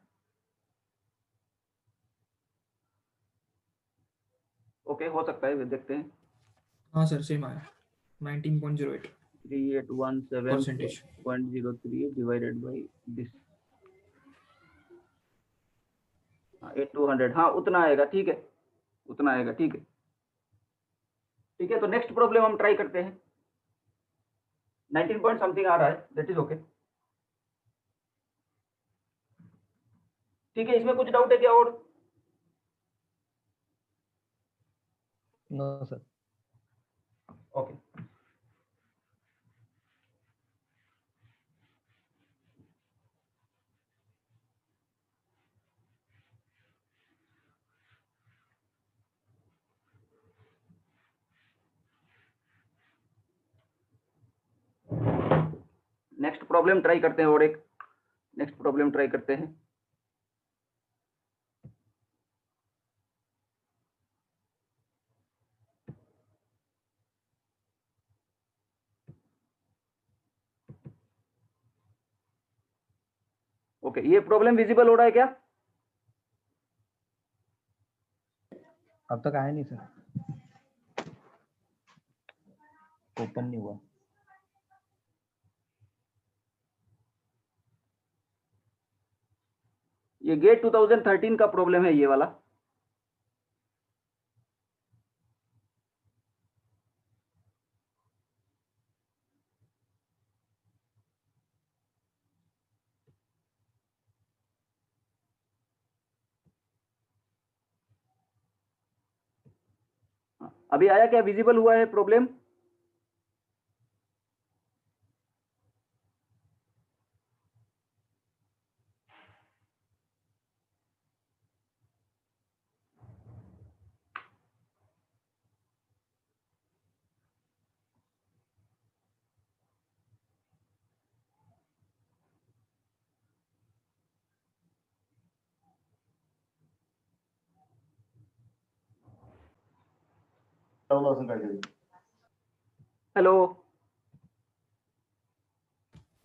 Speaker 1: ओके, हो सकता है, देखते हैं।
Speaker 3: हाँ सर सेम आया 19.08
Speaker 1: 3817.03 डिवाइडेड बाई दिस। 8 200, हाँ उतना आएगा, ठीक है, उतना आएगा, ठीक है। ठीक है, तो नेक्स्ट प्रॉब्लम हम ट्राई करते हैं। 19 पॉइंट समथिंग आ रहा है, दैट इज ओके। ठीक है, इसमें कुछ डाउट है क्या और?
Speaker 2: No sir.
Speaker 1: Okay, next problem try करते हैं, और एक नेक्स्ट प्रॉब्लम ट्राई करते हैं। ओके, ये प्रॉब्लम विजिबल हो रहा है क्या?
Speaker 2: अब तक आया नहीं सर, ओपन नहीं हुआ।
Speaker 1: ये गेट 2013 का प्रॉब्लम है, ये वाला। अभी आया क्या, विजिबल हुआ है प्रॉब्लम? हेलो,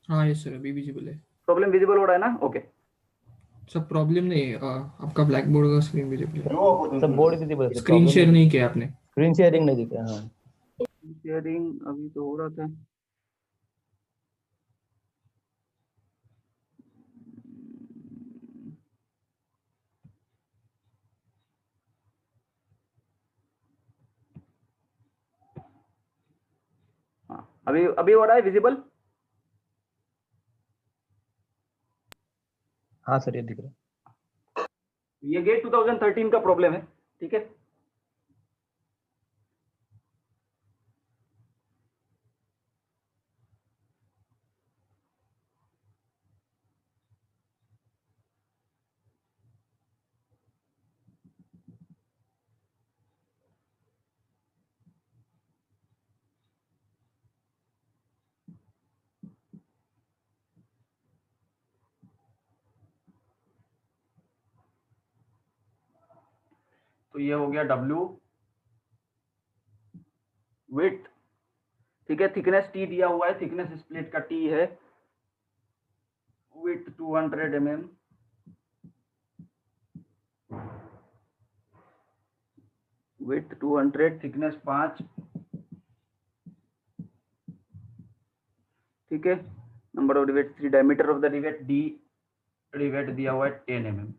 Speaker 3: हाँ यस सर, अभी विजिबल है।
Speaker 1: प्रॉब्लम विजिबल हो रहा है ना? ओके।
Speaker 3: सब प्रॉब्लम नहीं, आपका ब्लैक बोर्ड का स्क्रीन विजिबल है।
Speaker 2: सब बोर्ड विजिबल है,
Speaker 3: स्क्रीन शेयर नहीं किया आपने।
Speaker 2: स्क्रीन शेयरिंग नहीं दिखा। हाँ
Speaker 1: शेयरिंग अभी तो हो रहा था। हाँ, अभी अभी हो रहा है विजिबल।
Speaker 2: हाँ सर, ये दिख रहा है।
Speaker 1: ये गेट 2013 का प्रॉब्लम है, ठीक है। तो ये हो गया W विड्थ, ठीक है। थिकनेस T दिया हुआ है, थिकनेस स्प्लिट का T है। विड्थ 200 mm, विड्थ 200, थिकनेस 5, ठीक है। Number of rivet 3, diameter of the rivet D, rivet दिया हुआ है 10 mm,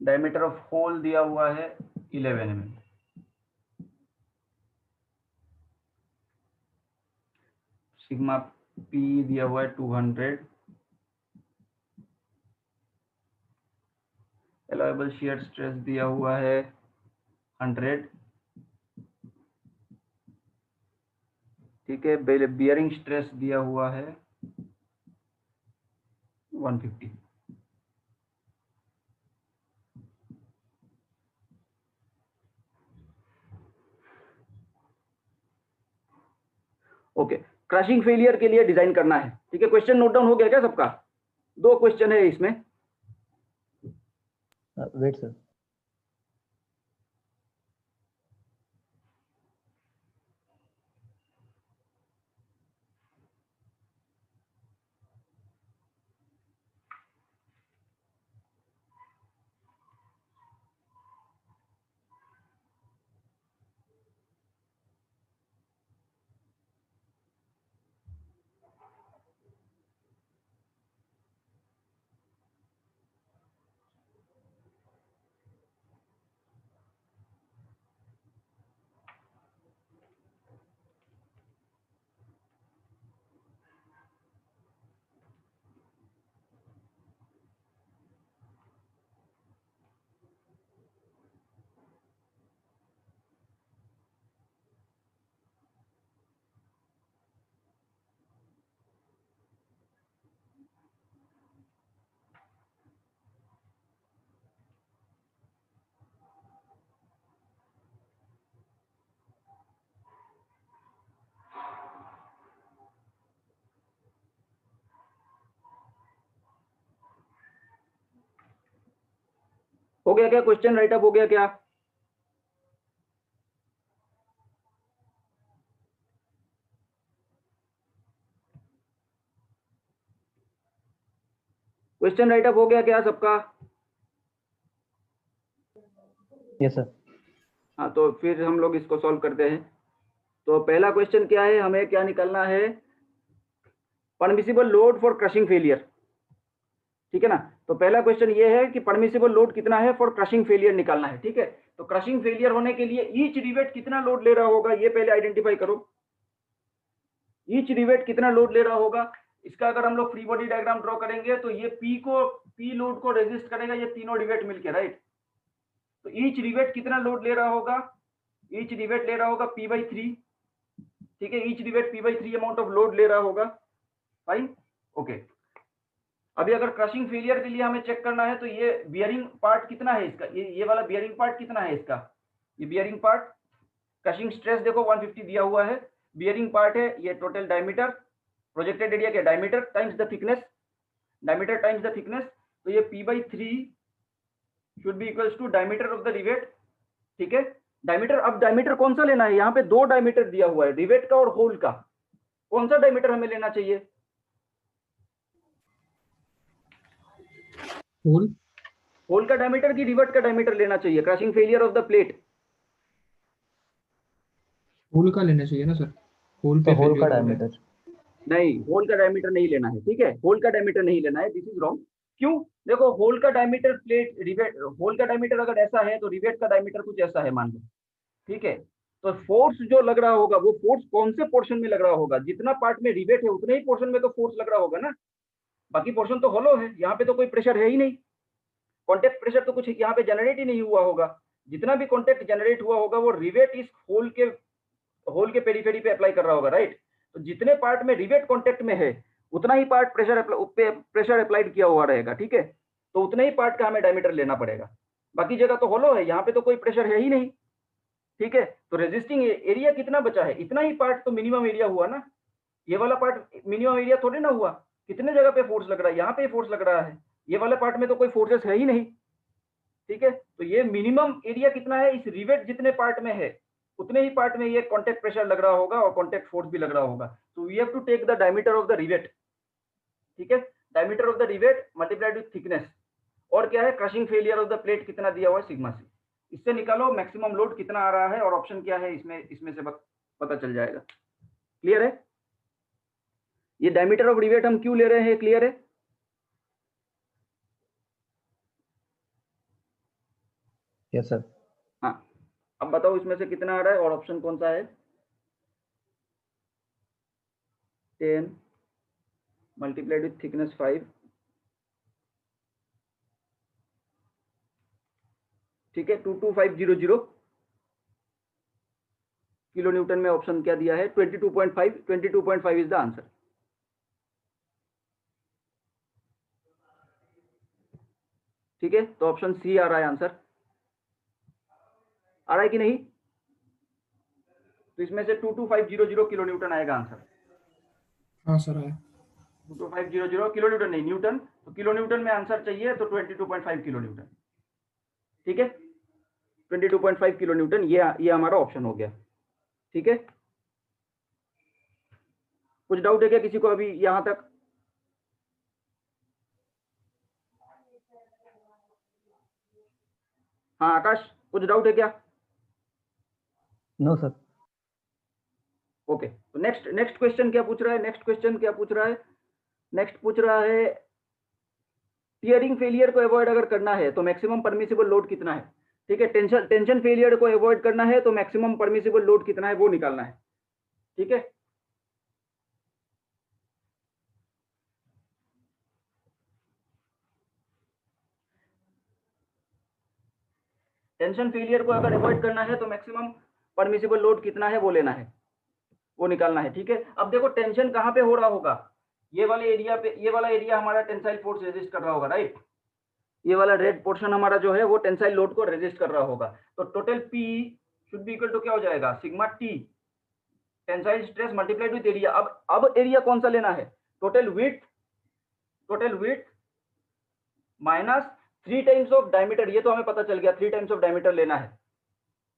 Speaker 1: डायमीटर ऑफ होल दिया हुआ है 11 mm, सिग्मा P दिया हुआ है 200, अलाउएबल शियर स्ट्रेस दिया हुआ है 100, ठीक है। बियरिंग स्ट्रेस दिया हुआ है 150। ओके, क्रशिंग फेलियर के लिए डिजाइन करना है, ठीक है। क्वेश्चन नोट डाउन हो गया क्या सबका? 2 क्वेश्चन है इसमें।
Speaker 2: Wait sir.
Speaker 1: गया क्या क्वेश्चन? राइट अप हो गया क्या? क्वेश्चन राइट अप हो गया क्या सबका?
Speaker 2: Yes sir.
Speaker 1: हाँ, तो फिर हम लोग इसको सॉल्व करते हैं। तो पहला क्वेश्चन क्या है, हमें क्या निकालना है? Permissible load for crushing failure, ठीक है ना। तो पहला क्वेश्चन ये है कि परमिसिबल लोड कितना है फॉर क्रशिंग फेलियर निकालना है, ठीक है। तो क्रशिंग फेलियर होने के लिए ईच रिवेट कितना लोड ले रहा होगा, ये पहले आइडेंटिफाई करो। ईच रिवेट कितना लोड ले रहा होगा, इसका अगर हम लोग फ्री बॉडी डायग्राम ड्रॉ करेंगे तो ये पी लोड को रेजिस्ट करेगा, ये तीनों रिवेट मिलके, राइट। तो ईच रिवेट कितना लोड ले रहा होगा? ईच रिवेट ले रहा होगा P/3, ठीक है। Each rivet P/3 amount of load ले रहा होगा, फाइन, ओके। अभी अगर क्रशिंग फेलियर के लिए हमें चेक करना है तो ये बियरिंग पार्ट कितना है इसका, ये वाला बियरिंग पार्ट कितना है इसका, ये बियरिंग पार्ट, क्रशिंग स्ट्रेस देखो 150 दिया हुआ है, बियरिंग पार्ट है, ये टोटल डायमीटर, प्रोजेक्टेड एरिया क्या, diameter times the thickness, diameter times the thickness, तो ये P/3 should be equals to diameter of the rivet, ठीक है। डायमीटर, अब डायमीटर कौन सा लेना है, यहाँ पे दो डायमीटर दिया हुआ है, रिवेट का और होल का, कौन सा डायमीटर हमें लेना चाहिए? होल का डायमीटर की रिवेट का डायमीटर लेना चाहिए, crushing failure of the plate?
Speaker 3: Hole का लेना चाहिए ना सर, होल
Speaker 2: तो
Speaker 3: पे
Speaker 2: होल का
Speaker 3: failure हो रहा है।
Speaker 2: डायमीटर।
Speaker 1: नहीं, होल का डायमीटर नहीं लेना है, ठीक है। होल का डायमीटर नहीं लेना है, दिस इज रॉन्ग। क्यों? देखो, होल का डायमीटर प्लेट रिवेट, होल का डायमीटर अगर ऐसा है तो रिवेट का डायमीटर कुछ ऐसा है मान लो, ठीक है। तो फोर्स जो लग रहा होगा वो फोर्स कौन से पोर्शन में लग रहा होगा, जितना पार्ट में रिवेट है उतने ही पोर्शन में तो फोर्स लग रहा होगा ना, बाकी पोर्शन तो होलो है, यहाँ पे तो कोई प्रेशर है ही नहीं, कॉन्टेक्ट प्रेशर तो कुछ यहाँ पे जनरेट ही नहीं हुआ होगा। जितना भी कॉन्टेक्ट जनरेट हुआ होगा वो रिवेट इस होल के पेरीफेरी पे अप्लाई कर रहा होगा, राइट। तो जितने पार्ट में रिवेट कॉन्टेक्ट में है उतना ही पार्ट प्रेशर अप्लाइड किया हुआ रहेगा, ठीक है। तो उतने ही पार्ट का हमें डायमीटर लेना पड़ेगा, बाकी जगह तो होलो है, यहाँ पे तो कोई प्रेशर है ही नहीं, ठीक है। तो रेजिस्टिंग एरिया कितना बचा है, इतना ही पार्ट तो मिनिमम एरिया हुआ ना, ये वाला पार्ट मिनिमम एरिया थोड़े ना हुआ, कितने जगह पे फोर्स लग रहा है, यहाँ पे फोर्स लग रहा है, ये वाले पार्ट में तो कोई फोर्सेस है ही नहीं, ठीक है। तो ये मिनिमम एरिया कितना है, इस रिवेट जितने पार्ट में है उतने ही पार्ट में ये कॉन्टेक्ट प्रेशर लग रहा होगा और कॉन्टेक्ट फोर्स भी लग रहा होगा। तो we have to take the diameter of the rivet, ठीक है। Diameter of the rivet multiplied with thickness, और क्या है, crushing failure of the plate कितना दिया हुआ है, सिग्मा सी। इससे निकालो मैक्सिमम लोड कितना आ रहा है और ऑप्शन क्या है, इसमें से पता चल जाएगा। क्लियर है? ये डायमीटर ऑफ रिवेट हम क्यों ले रहे हैं, क्लियर है?
Speaker 2: Yes sir.
Speaker 1: हाँ, अब बताओ इसमें से कितना आ रहा है और ऑप्शन कौन सा है? 10 मल्टीप्लाइड विथ थिकनेस 5, ठीक है, 22500 किलो न्यूटन में ऑप्शन क्या दिया है, 22.5, 22.5 इज द आंसर। ठीक है, तो ऑप्शन सी आ रहा है आंसर, आ रहा है कि नहीं? तो इसमें से 22500 किलो न्यूटन आएगा आंसर।
Speaker 3: हाँ सर आया।
Speaker 1: 22500 किलो न्यूटन नहीं, न्यूटन, तो किलो न्यूटन में आंसर चाहिए तो 22.5 किलो न्यूटन, ठीक है। 22.5 किलो न्यूटन, ये हमारा ऑप्शन हो गया, ठीक है। कुछ डाउट है क्या किसी को अभी यहां तक? हाँ आकाश, कुछ डाउट है क्या?
Speaker 2: No sir.
Speaker 1: ओके, तो नेक्स्ट क्वेश्चन क्या पूछ रहा है, नेक्स्ट पूछ रहा है टियरिंग फेलियर को अवॉइड अगर करना है तो मैक्सिमम परमिसिबल लोड कितना है, ठीक है। टेंशन फेलियर को अवॉइड करना है तो मैक्सिमम परमिसिबल लोड कितना है वो निकालना है, ठीक है। टेंशन फेलियर को अगर अवॉइड करना है तो मैक्सिमम परमिसिबल लोड कितना है वो लेना है, वो निकालना है, ठीक है। अब देखो टेंशन कहाँ पे हो रहा होगा, ये वाले एरिया पे, ये वाला एरिया हमारा टेंसाइल फोर्स रेजिस्ट कर रहा होगा, राइट। ये वाला रेड पोर्शन हमारा जो है वो टेंसाइल लोड को रेजिस्ट कर रहा होगा। तो total P should be equal to क्या हो जाएगा, sigma T tensile stress multiplied with area. अब एरिया कौन सा लेना है, total width minus 3 times of diameter, ये तो हमें पता चल गया 3 टाइम्स ऑफ डायमीटर लेना है,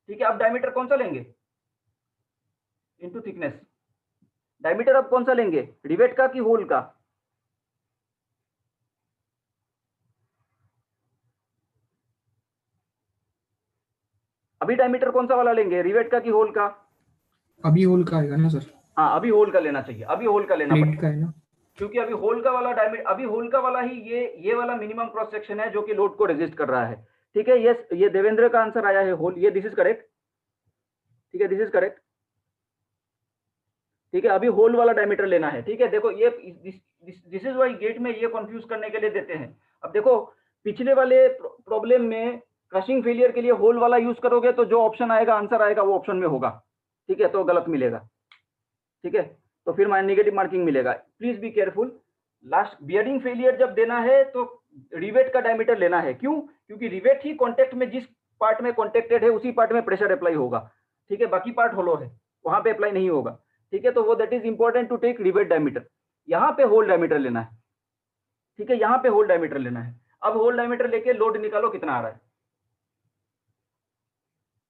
Speaker 1: ठीक है। अब डायमीटर कौन सा लेंगे, इनटू थिकनेस। डायमीटर अब कौन सा लेंगे, रिवेट का कि होल का, अभी डायमीटर कौन सा वाला लेंगे, रिवेट का कि होल का?
Speaker 3: अभी होल का आएगा ना सर,
Speaker 1: हाँ अभी होल का लेना चाहिए, अभी होल का लेना
Speaker 3: प्लेट
Speaker 1: पड़ेगा,
Speaker 3: का है ना।
Speaker 1: क्योंकि अभी होल का वाला डायमीटर, अभी होल का वाला ही ये वाला मिनिमम क्रॉस सेक्शन है जो कि लोड को रेजिस्ट कर रहा है, ठीक है। ये देवेंद्र का आंसर आया है होल, ये दिस इज करेक्ट, ठीक है, दिस इज करेक्ट, ठीक है। अभी होल वाला डायमीटर लेना है, ठीक है। देखो ये दिस इज वाई गेट में ये कंफ्यूज करने के लिए देते हैं। अब देखो पिछले वाले प्रॉब्लम में क्रशिंग फेलियर के लिए होल वाला यूज करोगे तो जो ऑप्शन आएगा, आंसर आएगा, वो ऑप्शन में होगा, ठीक है, तो गलत मिलेगा, ठीक है, तो फिर नेगेटिव मार्किंग मिलेगा। Please be careful, last bearing failure जब देना है तो रिवेट का डायमीटर लेना है, क्यों, क्योंकि रिवेट ही कॉन्टेक्ट में, जिस पार्ट में कॉन्टेक्टेड है उसी पार्ट में प्रेशर अप्लाई होगा, ठीक है, बाकी पार्ट होलो है, वहां पे अप्लाई नहीं होगा, ठीक है। तो वो that is important to take rivet diameter, यहाँ पे होल डायमीटर लेना है, ठीक है, यहाँ पे होल डायमीटर लेना है। अब होल डायमीटर लेके लोड निकालो कितना आ रहा है,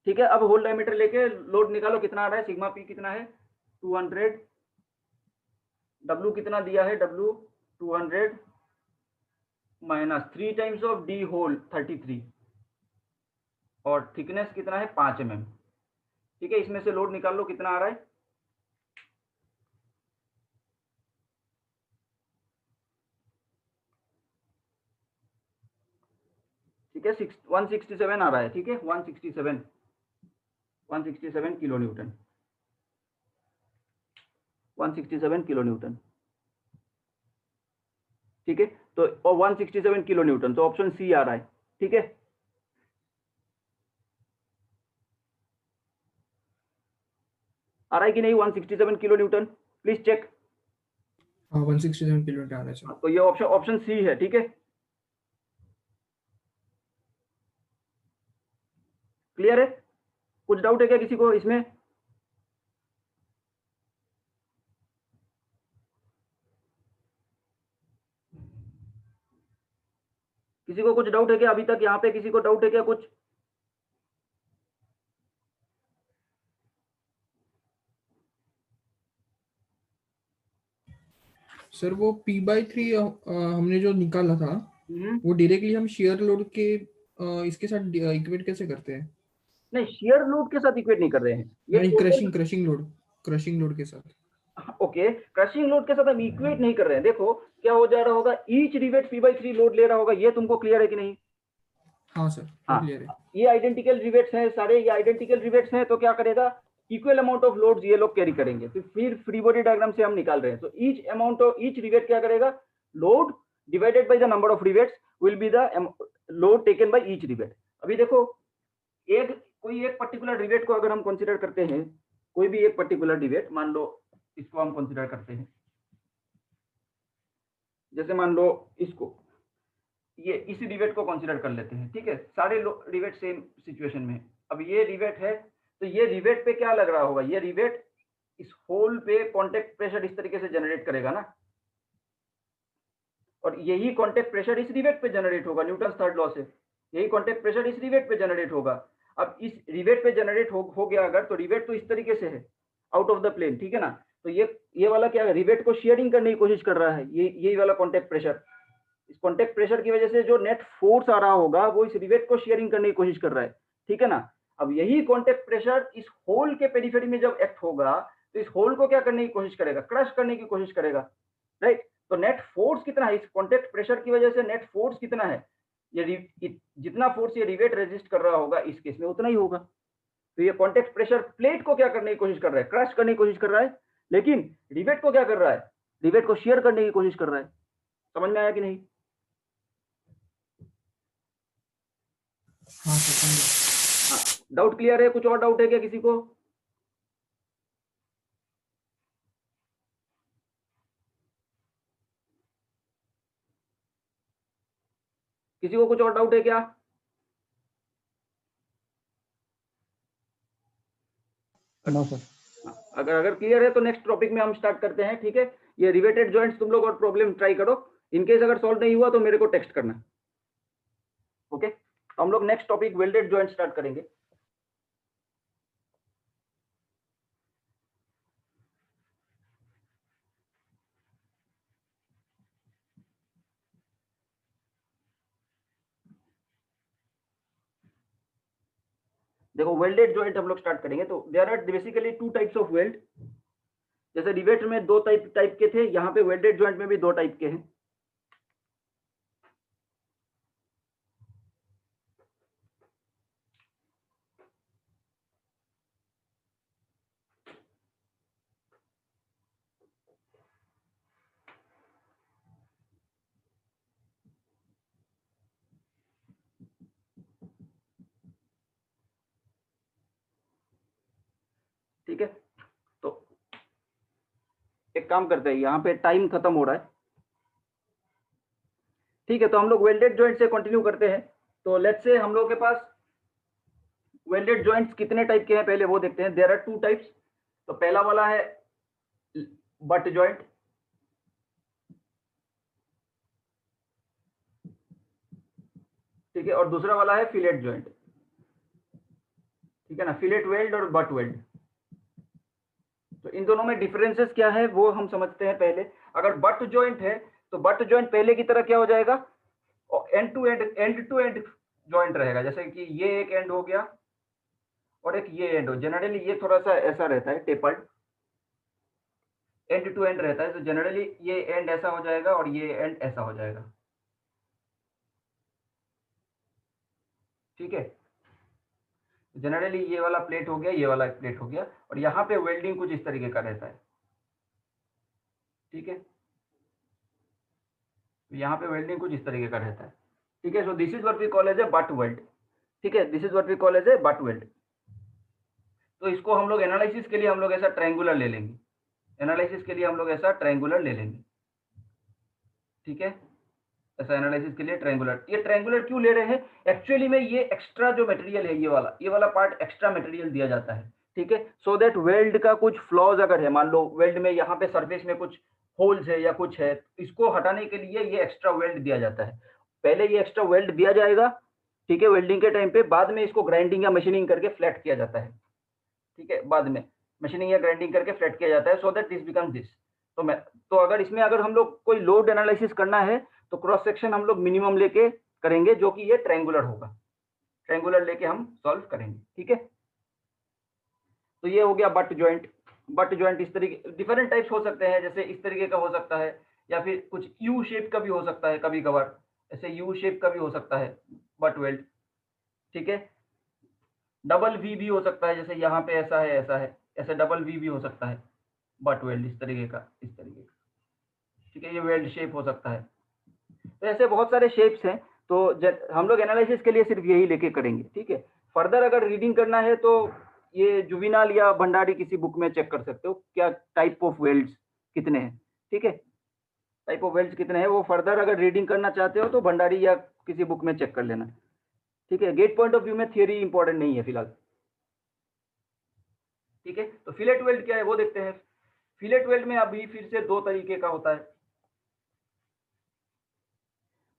Speaker 1: ठीक है। अब होल डायमीटर लेके लोड निकालो कितना आ रहा है, सिग्मा पी कितना है 200, डब्ल्यू कितना दिया है, W 200 minus 3 times of D hole 33 और थिकनेस कितना है 5 mm, ठीक है। इसमें से लोड निकाल लो कितना आ रहा है, ठीक है, 167 आ रहा है, ठीक है, 167 किलो न्यूटन, 167 किलो न्यूटन, ठीक है। तो और 167 किलो न्यूटन, तो ऑप्शन सी आ रहा है, ठीक है। आ रहा है कि नहीं 167 किलो न्यूटन, प्लीज चेक।
Speaker 3: हाँ 167 किलोमीटर आ रहा है सर।
Speaker 1: तो ये ऑप्शन सी है, ठीक है। क्लियर है, कुछ डाउट है क्या किसी को इसमें? किसी को कुछ डाउट है क्या अभी तक, यहाँ पे किसी को डाउट है क्या कुछ?
Speaker 3: सर वो P/3 हमने जो निकाला था वो डायरेक्टली हम शेयर लोड के इसके साथ इक्वेट कैसे करते हैं?
Speaker 1: नहीं, शेयर लोड के साथ इक्वेट नहीं कर रहे हैं,
Speaker 3: नहीं, क्रशिंग लोड के साथ।
Speaker 1: ओके, क्रशिंग लोड के साथ हम इक्वेट नहीं कर रहे हैं। देखो क्या हो जा रहा होगा, ईच रिवेट P/3 लोड ले रहा होगा, ये तुमको क्लियर है कि नहीं?
Speaker 3: हाँ सर,
Speaker 1: हाँ,
Speaker 3: क्लियर है।
Speaker 1: ये आइडेंटिकल रिवेट्स हैं सारे, ये आइडेंटिकल रिवेट्स हैं, तो क्या करेगा, इक्वल अमाउंट ऑफ लोड्स ये लोग कैरी करेंगे। तो फिर फ्री बॉडी डायग्राम से हम निकाल रहे हैं, तो each amount of each rivet क्या करेगा, load divided by the number of rivets will be the load taken by each rivet. अभी देखो कोई एक पर्टिकुलर रिवेट को अगर हम कंसीडर करते हैं, कोई भी एक पर्टिकुलर रिवेट, मान लो इसको हम कंसीडर करते हैं, जैसे मान लो इसको, ये इस रिवेट को कंसीडर कर लेते हैं, ठीक है, सारे रिवेट सेम सिचुएशन में। अब ये रिवेट है, तो ये रिवेट पे क्या लग रहा होगा, ये रिवेट इस होल पे कांटेक्ट प्रेशर इस तरीके से जनरेट करेगा ना, और यही कांटेक्ट प्रेशर इस रिवेट पे जनरेट होगा, न्यूटन थर्ड लॉ से यही कांटेक्ट प्रेशर इस रिवेट पे जनरेट होगा। अब इस रिवेट पे जनरेट हो गया अगर, तो रिवेट तो इस तरीके से है आउट ऑफ द प्लेन, ठीक है ना। तो ये वाला क्या है, रिवेट को शेयरिंग करने की कोशिश कर रहा है, यही वाला कांटेक्ट प्रेशर, इस कांटेक्ट प्रेशर की वजह से जो नेट फोर्स आ रहा होगा वो इस रिवेट को शेयरिंग करने की कोशिश कर रहा है, ठीक है ना। अब यही कांटेक्ट प्रेशर इस होल के पेरिफेरी में जब एक्ट होगा तो इस होल को क्या करने की कोशिश करेगा, क्रश करने की कोशिश करेगा, राइट। तो नेट फोर्स कितना है, इस कांटेक्ट प्रेशर की वजह से नेट फोर्स कितना है, ये जितना फोर्स ये रिवेट रेजिस्ट कर रहा होगा इस केस में उतना ही होगा। तो ये कांटेक्ट प्रेशर प्लेट को क्या करने की कोशिश कर रहा है, क्रश करने की कोशिश कर रहा है, लेकिन रिवेट को क्या कर रहा है, रिवेट को शेयर करने की कोशिश कर रहा है। समझ में आया कि नहीं?
Speaker 3: हाँ सर, समझा।
Speaker 1: हाँ, डाउट क्लियर है, कुछ और डाउट है क्या किसी को? किसी को कुछ और डाउट है क्या?
Speaker 2: No sir.
Speaker 1: अगर क्लियर है तो नेक्स्ट टॉपिक में हम स्टार्ट करते हैं, ठीक है। ये रिवेटेड जॉइंट्स तुम लोग और प्रॉब्लम ट्राई करो, इनकेस अगर सॉल्व नहीं हुआ तो मेरे को टेक्स्ट करना। ओके, तो हम लोग next topic welded joint start करेंगे। देखो वेल्डेड जॉइंट हम लोग स्टार्ट करेंगे, तो there are basically two types of weld. जैसे रिवेट में दो टाइप के थे, यहाँ पे वेल्डेड जॉइंट में भी दो टाइप के हैं। ठीक है, तो एक काम करते हैं, यहाँ पे टाइम खत्म हो रहा है। ठीक है, तो हम लोग वेल्डेड जॉइंट से कंटिन्यू करते हैं। तो लेट्स से हम लोग के पास वेल्डेड जॉइंट्स कितने टाइप के हैं पहले वो देखते हैं। There are two types. तो पहला वाला है बट जॉइंट, ठीक है, और दूसरा वाला है फिलेट जॉइंट। ठीक है ना, फिलेट वेल्ड और बट वेल्ड। तो इन दोनों में डिफरेंसेस क्या है वो हम समझते हैं पहले। अगर बट जॉइंट है तो बट जॉइंट पहले की तरह क्या हो जाएगा, एंड टू एंड जॉइंट रहेगा। जैसे कि ये एक एंड हो गया और एक ये एंड हो, जनरली ये थोड़ा सा ऐसा रहता है, टेपर्ड एंड टू एंड रहता है। तो जनरली ये एंड ऐसा हो जाएगा और ये एंड ऐसा हो जाएगा। ठीक है, जनरली ये वाला प्लेट हो गया, ये वाला प्लेट हो गया, और यहाँ पे वेल्डिंग कुछ इस तरीके का रहता है। ठीक है, यहाँ पे वेल्डिंग कुछ इस तरीके का रहता है। ठीक है, so this is what we call as a butt weld. ठीक है, this is what we call as a butt weld. तो इसको हम लोग एनालिसिस के लिए हम लोग ऐसा ट्रायंगुलर ले लेंगे। एनालिसिस के लिए हम लोग ऐसा ट्रायंगुलर ले लेंगे। ठीक है, ऐसा एनालिसिस के लिए ट्रायंगुलर। ये ट्रायंगुलर क्यों ले रहे हैं, एक्चुअली में ये एक्स्ट्रा जो मटेरियल है, ये वाला पार्ट एक्स्ट्रा मटेरियल दिया जाता है। ठीक है, सो दैट वेल्ड का कुछ फ्लॉज अगर है, मान लो वेल्ड में यहाँ पे सरफेस में कुछ होल्स है या कुछ है, इसको हटाने के लिए ये एक्स्ट्रा वेल्ड दिया जाता है। पहले ये एक्स्ट्रा वेल्ड दिया जाएगा, ठीक है, वेल्डिंग के टाइम पे। बाद में इसको ग्राइंडिंग या मशीनिंग करके फ्लैट किया जाता है। ठीक है, बाद में मशीनिंग या ग्राइंडिंग करके फ्लैट किया जाता है, so that this become this. तो अगर इसमें अगर हम लोग कोई लोड एनालिसिस करना है तो क्रॉस सेक्शन हम लोग मिनिमम लेके करेंगे, जो कि ये ट्रायंगुलर होगा। ट्रायंगुलर लेके हम सॉल्व करेंगे। ठीक है, तो ये हो गया बट जॉइंट। बट जॉइंट इस तरीके डिफरेंट टाइप्स हो सकते हैं, जैसे इस तरीके का हो सकता है, या फिर कुछ यू शेप का भी हो सकता है कभी कभार, ऐसे यू शेप का भी हो सकता है बट वेल्ड। ठीक है, डबल वी भी हो सकता है, जैसे यहाँ पे ऐसा है, ऐसा है, ऐसे डबल वी भी हो सकता है बट वेल्ड, इस तरीके का, इस तरीके का। ठीक है, ये वेल्ड शेप हो सकता है। तो ऐसे बहुत सारे शेप्स हैं। तो हम लोग एनालिसिस के लिए सिर्फ यही लेके करेंगे। ठीक है, फर्दर अगर रीडिंग करना है तो ये जुविनाल या भंडारी किसी बुक में चेक कर सकते हो, क्या टाइप ऑफ वेल्ड्स कितने हैं। ठीक है, टाइप ऑफ वेल्ड्स कितने हैं वो फर्दर अगर रीडिंग करना चाहते हो तो भंडारी या किसी बुक में चेक कर लेना। ठीक है, गेट पॉइंट ऑफ व्यू में थियरी इंपॉर्टेंट नहीं है फिलहाल। ठीक है, तो फिलेट वेल्ड क्या है वो देखते हैं। फिलेट वेल्ड में अभी फिर से दो तरीके का होता है।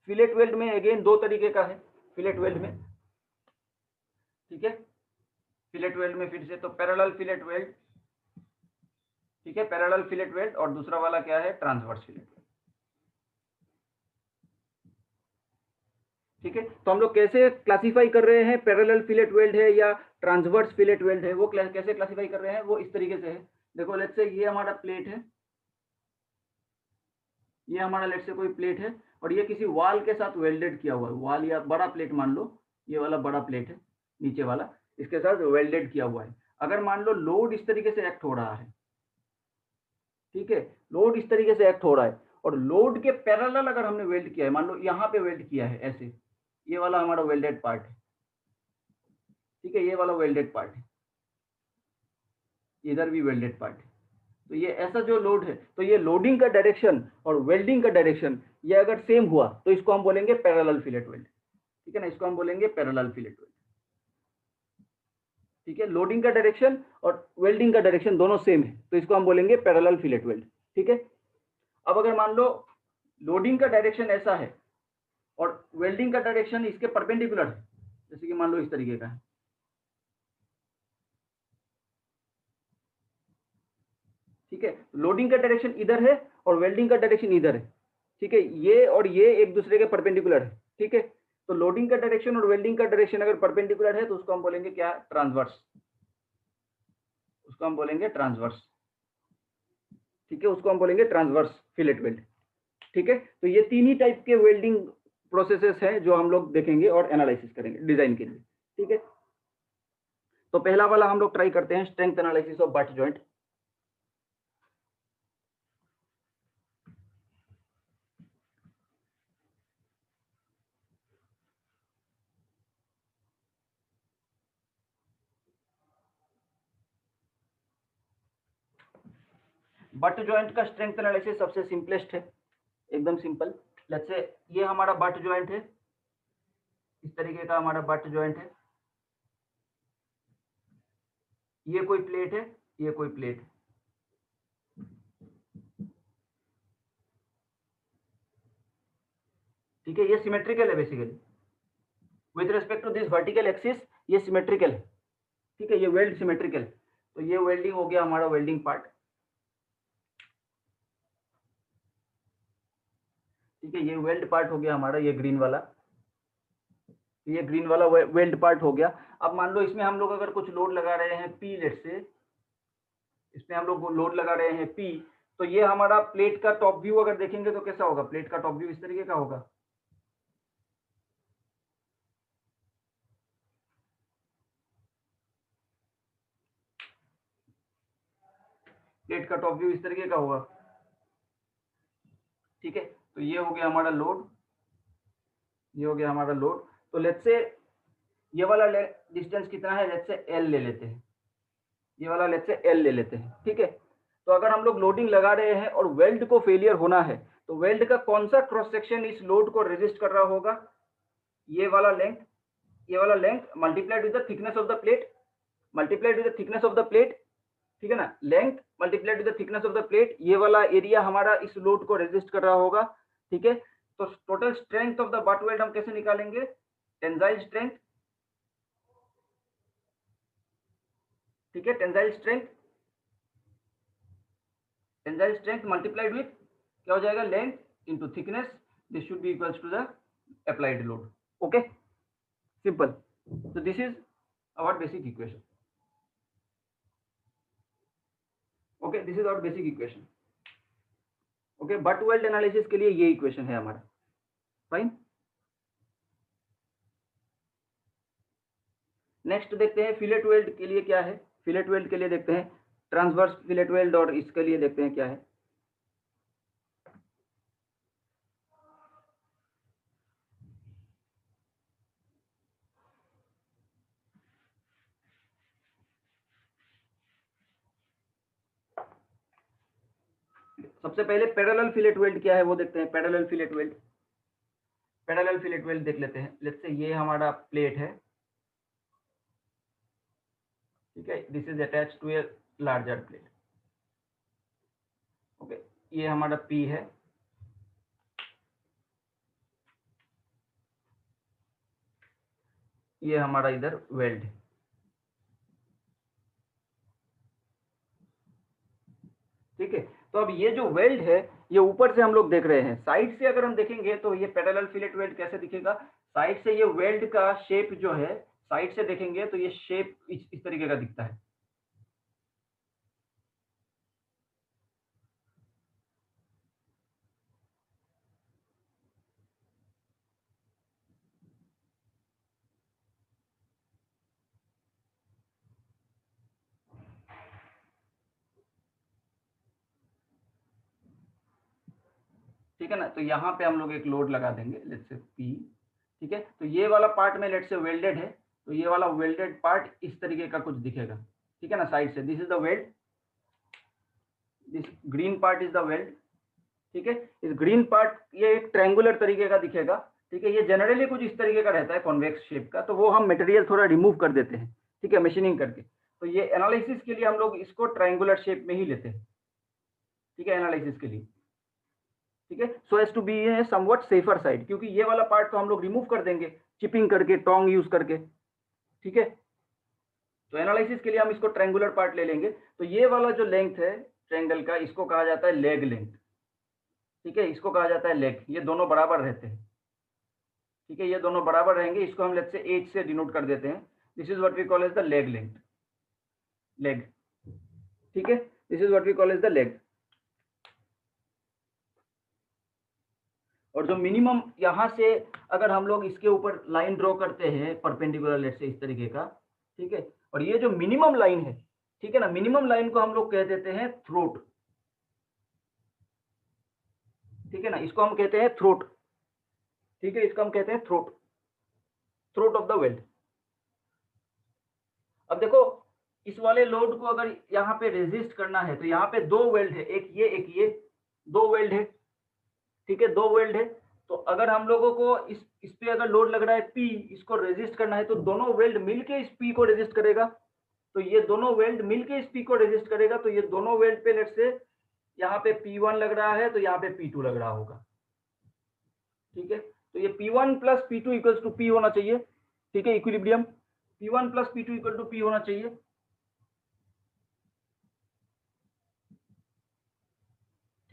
Speaker 1: फिलेट वेल्ड में अगेन दो तरीके का है फिलेट वेल्ड में। ठीक है, फिलेट वेल्ड में फिर से तो पैरेलल फिलेट वेल्ड, ठीक है, पैरेलल फिलेट वेल्ड, और दूसरा वाला क्या है, ट्रांसवर्स फिलेट वेल्ड। ठीक है, तो हम लोग कैसे क्लासिफाई कर रहे हैं, पैरेलल फिलेट वेल्ड है या ट्रांसवर्स फिलेट वेल्ड है, वो कैसे क्लासिफाई कर रहे हैं वो इस तरीके से है। देखो लेट्स से ये हमारा प्लेट है, ये हमारा लेट्स से कोई प्लेट है, और ये किसी वॉल के साथ वेल्डेड किया हुआ है। वॉल या बड़ा प्लेट मान लो, ये वाला बड़ा प्लेट है नीचे वाला, इसके साथ वेल्डेड किया हुआ है। अगर मान लो लोड इस तरीके से एक्ट हो रहा है, ठीक है, लोड इस तरीके से एक्ट हो रहा है, और लोड के पैरेलल अगर हमने वेल्ड किया है, मान लो यहाँ पे वेल्ड किया है ऐसे, ये वाला हमारा वेल्डेड पार्ट है। ठीक है, ये वाला वेल्डेड पार्ट है, इधर भी वेल्डेड पार्ट है। तो ये ऐसा जो लोड है, तो ये लोडिंग का डायरेक्शन और वेल्डिंग का डायरेक्शन ये अगर सेम हुआ तो इसको हम बोलेंगे पैरेलल फिलेट वेल्ड। ठीक है ना, इसको हम बोलेंगे पैरेलल फिलेट वेल्ड। ठीक है, लोडिंग का डायरेक्शन और वेल्डिंग का डायरेक्शन दोनों सेम है, तो इसको हम बोलेंगे पैरेलल फिलेट वेल्ड। ठीक है, अब अगर मान लो लोडिंग का डायरेक्शन ऐसा है और वेल्डिंग का डायरेक्शन इसके परपेंडिकुलर है, जैसे कि मान लो इस तरीके का है, ठीक है। लोडिंग का डायरेक्शन इधर है और वेल्डिंग का डायरेक्शन इधर है, ठीक है। ये और ये एक दूसरे के परपेंडिकुलर है, ठीक है। तो लोडिंग का डायरेक्शन और वेल्डिंग का डायरेक्शन अगर परपेंडिकुलर है तो उसको हम बोलेंगे क्या, ट्रांसवर्स, उसको हम बोलेंगे ट्रांसवर्स, ठीक है। उसको हम बोलेंगे ट्रांसवर्स फिलेट वेल्ड, ठीक है। तो ये तीन ही टाइप के वेल्डिंग प्रोसेसेस हैं जो हम लोग देखेंगे और एनालिसिस करेंगे डिजाइन के लिए, ठीक है। तो पहला वाला हम लोग ट्राई करते हैं, strength analysis of butt joint. Butt joint का स्ट्रेंथ एनालिसिस सबसे सिंपलेस्ट है, एकदम सिंपल। लेट्स से ये हमारा बट जॉइंट है, इस तरीके का हमारा बट जॉइंट है, ये कोई प्लेट है, ये कोई प्लेट है, ठीक है। ये सिमेट्रिकल है basically with respect to this vertical axis, ये सिमेट्रिकल है, ठीक है। ये वेल्ड सिमेट्रिकल, तो ये वेल्डिंग हो गया हमारा वेल्डिंग पार्ट, ठीक है। ये वेल्ड पार्ट हो गया हमारा, ये ग्रीन वाला, ये ग्रीन वाला वेल्ड पार्ट हो गया। अब मान लो इसमें हम लोग अगर कुछ लोड लगा रहे हैं पी, लेट से इसमें हम लोग लोड लगा रहे हैं पी, तो ये हमारा प्लेट का टॉप व्यू अगर देखेंगे तो कैसा होगा, प्लेट का टॉप व्यू इस तरीके का होगा, प्लेट का टॉप व्यू इस तरीके का होगा, ठीक है। तो ये हो गया हमारा लोड, ये हो गया हमारा लोड। तो लेट्स से ये वाला डिस्टेंस कितना है, लेट्स से एल ले लेते हैं, ये वाला लेट्स से एल ले लेते हैं, ठीक है। तो अगर हम लोग लोडिंग लगा रहे हैं और वेल्ड को फेलियर होना है, तो वेल्ड का कौन सा क्रॉस सेक्शन इस लोड को रेजिस्ट कर रहा होगा, ये वाला लेंथ, ये वाला length multiplied with the thickness of the plate, multiplied with the thickness of the plate, ठीक है ना। Length multiplied with the thickness of the plate, ये वाला एरिया हमारा इस लोड को रेजिस्ट कर रहा होगा, ठीक है। तो total strength of the butt weld हम कैसे निकालेंगे, टेंसाइल स्ट्रेंथ, ठीक है। Tensile strength, tensile strength multiplied with क्या हो जाएगा, length into thickness, this should be equals to the applied load, okay, simple. So this is our basic equation. Okay, this is our basic equation. Okay, butt weld analysis के लिए ये equation है हमारा, fine. Next देखते हैं fillet weld के लिए क्या है, फिलेट वेल्ड के लिए देखते हैं ट्रांसवर्स फिलेट वेल्ड, और इसके लिए देखते हैं क्या है। सबसे पहले पैरेलल फिलेट वेल्ड क्या है वो देखते हैं। Parallel fillet weld, parallel fillet weld देख लेते हैं। लेट्स से ये हमारा प्लेट है, ठीक है, this is attach to a larger plate, okay. ये हमारा पी है, ये हमारा इधर वेल्ड है, ठीक है। तो अब ये जो वेल्ड है ये ऊपर से हम लोग देख रहे हैं, साइड से अगर हम देखेंगे तो ये पैरेलल फिलेट वेल्ड कैसे दिखेगा, साइड से ये वेल्ड का शेप जो है, साइड से देखेंगे तो ये शेप इस तरीके का दिखता है, ठीक है ना। तो यहाँ पे हम लोग एक लोड लगा देंगे, लेट्स से पी, ठीक है। तो ये वाला पार्ट में लेट्स से वेल्डेड है, तो ये वाला वेल्डेड पार्ट इस तरीके का कुछ दिखेगा, ठीक है ना, साइड से। This is the weld, this green part is the weld, ठीक है। इस ग्रीन पार्ट ये एक ट्रायंगुलर तरीके का दिखेगा, ठीक है। ये जनरली कुछ इस तरीके का रहता है कॉन्वेक्स शेप का, तो वो हम मटेरियल थोड़ा रिमूव कर देते हैं, ठीक है, मशीनिंग करके। तो ये एनालिसिस के लिए हम लोग इसको ट्रायंगुलर शेप में ही लेते हैं, ठीक है, एनालिसिस के लिए। ठीक है, सो एज टू बी है समवट सेफर साइड, क्योंकि ये वाला पार्ट तो हम लोग रिमूव कर देंगे चिपिंग करके, टोंग यूज करके। ठीक है, तो एनालिसिस के लिए हम इसको ट्रायंगुलर पार्ट ले लेंगे। तो ये वाला जो लेंथ है ट्रायंगल का, इसको कहा जाता है लेग लेंथ। ठीक है, इसको कहा जाता है लेग। ये दोनों बराबर रहते हैं। ठीक है, ये दोनों बराबर रहेंगे, इसको हम लेट्स से एच से डिनोट कर देते हैं। This is what we call as the leg length, leg. ठीक है, this is what we call as the leg. और जो मिनिमम यहां से अगर हम लोग इसके ऊपर लाइन ड्रॉ करते हैं परपेंडिकुलर लेट से इस तरीके का, ठीक है, और ये जो मिनिमम लाइन है, ठीक है ना, मिनिमम लाइन को हम लोग कह देते हैं थ्रोट। ठीक है ना, इसको हम कहते हैं थ्रोट। ठीक है, इसको हम कहते हैं throat, throat of the weld. अब देखो, इस वाले लोड को अगर यहाँ पे रेजिस्ट करना है तो यहाँ पे दो वेल्ड है, एक ये, दो वेल्ड है। ठीक है, दो वेल्ड है। तो अगर हम लोगों को इस पे अगर लोड लग रहा है P, इसको रेजिस्ट करना है, तो दोनों वेल्ड मिलके इस P को रेजिस्ट करेगा। तो ये दोनों वेल्ड मिलके इस P को रेजिस्ट करेगा। तो ये दोनों वेल्ड पे लेट से यहाँ पे P1 लग रहा है तो यहाँ पे P2 लग रहा होगा। ठीक है, तो ये P1 plus P2 equals to P होना चाहिए। ठीक है, equilibrium P1 plus P2 equal to P होना चाहिए।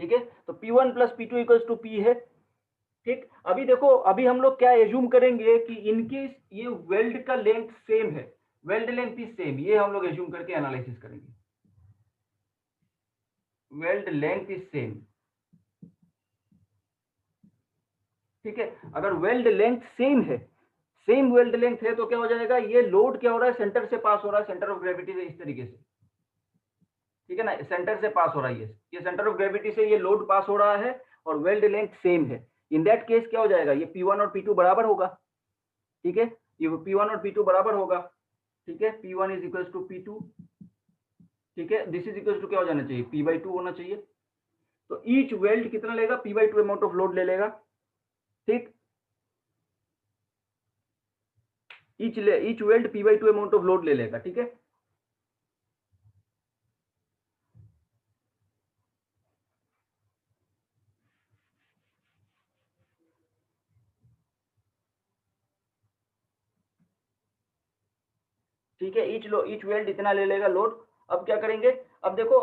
Speaker 1: ठीक है, तो P1 plus P2 equals to P है। ठीक, अभी देखो, अभी हम लोग क्या एज्यूम करेंगे कि इनकेस ये वेल्ड का लेंथ सेम है, वेल्ड लेंथ इज सेम, ये हम लोग एज्यूम करके एनालिसिस करेंगे। Weld length is same. ठीक है, अगर वेल्ड लेंथ सेम है, सेम वेल्ड लेंथ है, तो क्या हो जाएगा, ये लोड क्या हो रहा है, सेंटर से पास हो रहा है, सेंटर ऑफ ग्रेविटी से इस तरीके से। ठीक है ना, सेंटर से पास हो रहा है, ये सेंटर ऑफ ग्रेविटी से ये लोड पास हो रहा है और वेल्ड लेंथ सेम है। इन दैट केस क्या हो जाएगा, ये P1 और P2 बराबर होगा। ठीक है, ये P1 और P2 बराबर होगा। ठीक है, P1 is equal to P2। ठीक है, दिस इज इक्वल टू क्या हो जाना चाहिए, P/2 होना चाहिए। तो ईच वेल्ड कितना लेगा, P/2 अमाउंट ऑफ लोड ले लेगा। ठीक, each weld P/2 amount of load ले लेगा। ठीक है, ठीक है, ईच वेल्ड इतना ले लेगा लोड। अब क्या करेंगे, अब देखो,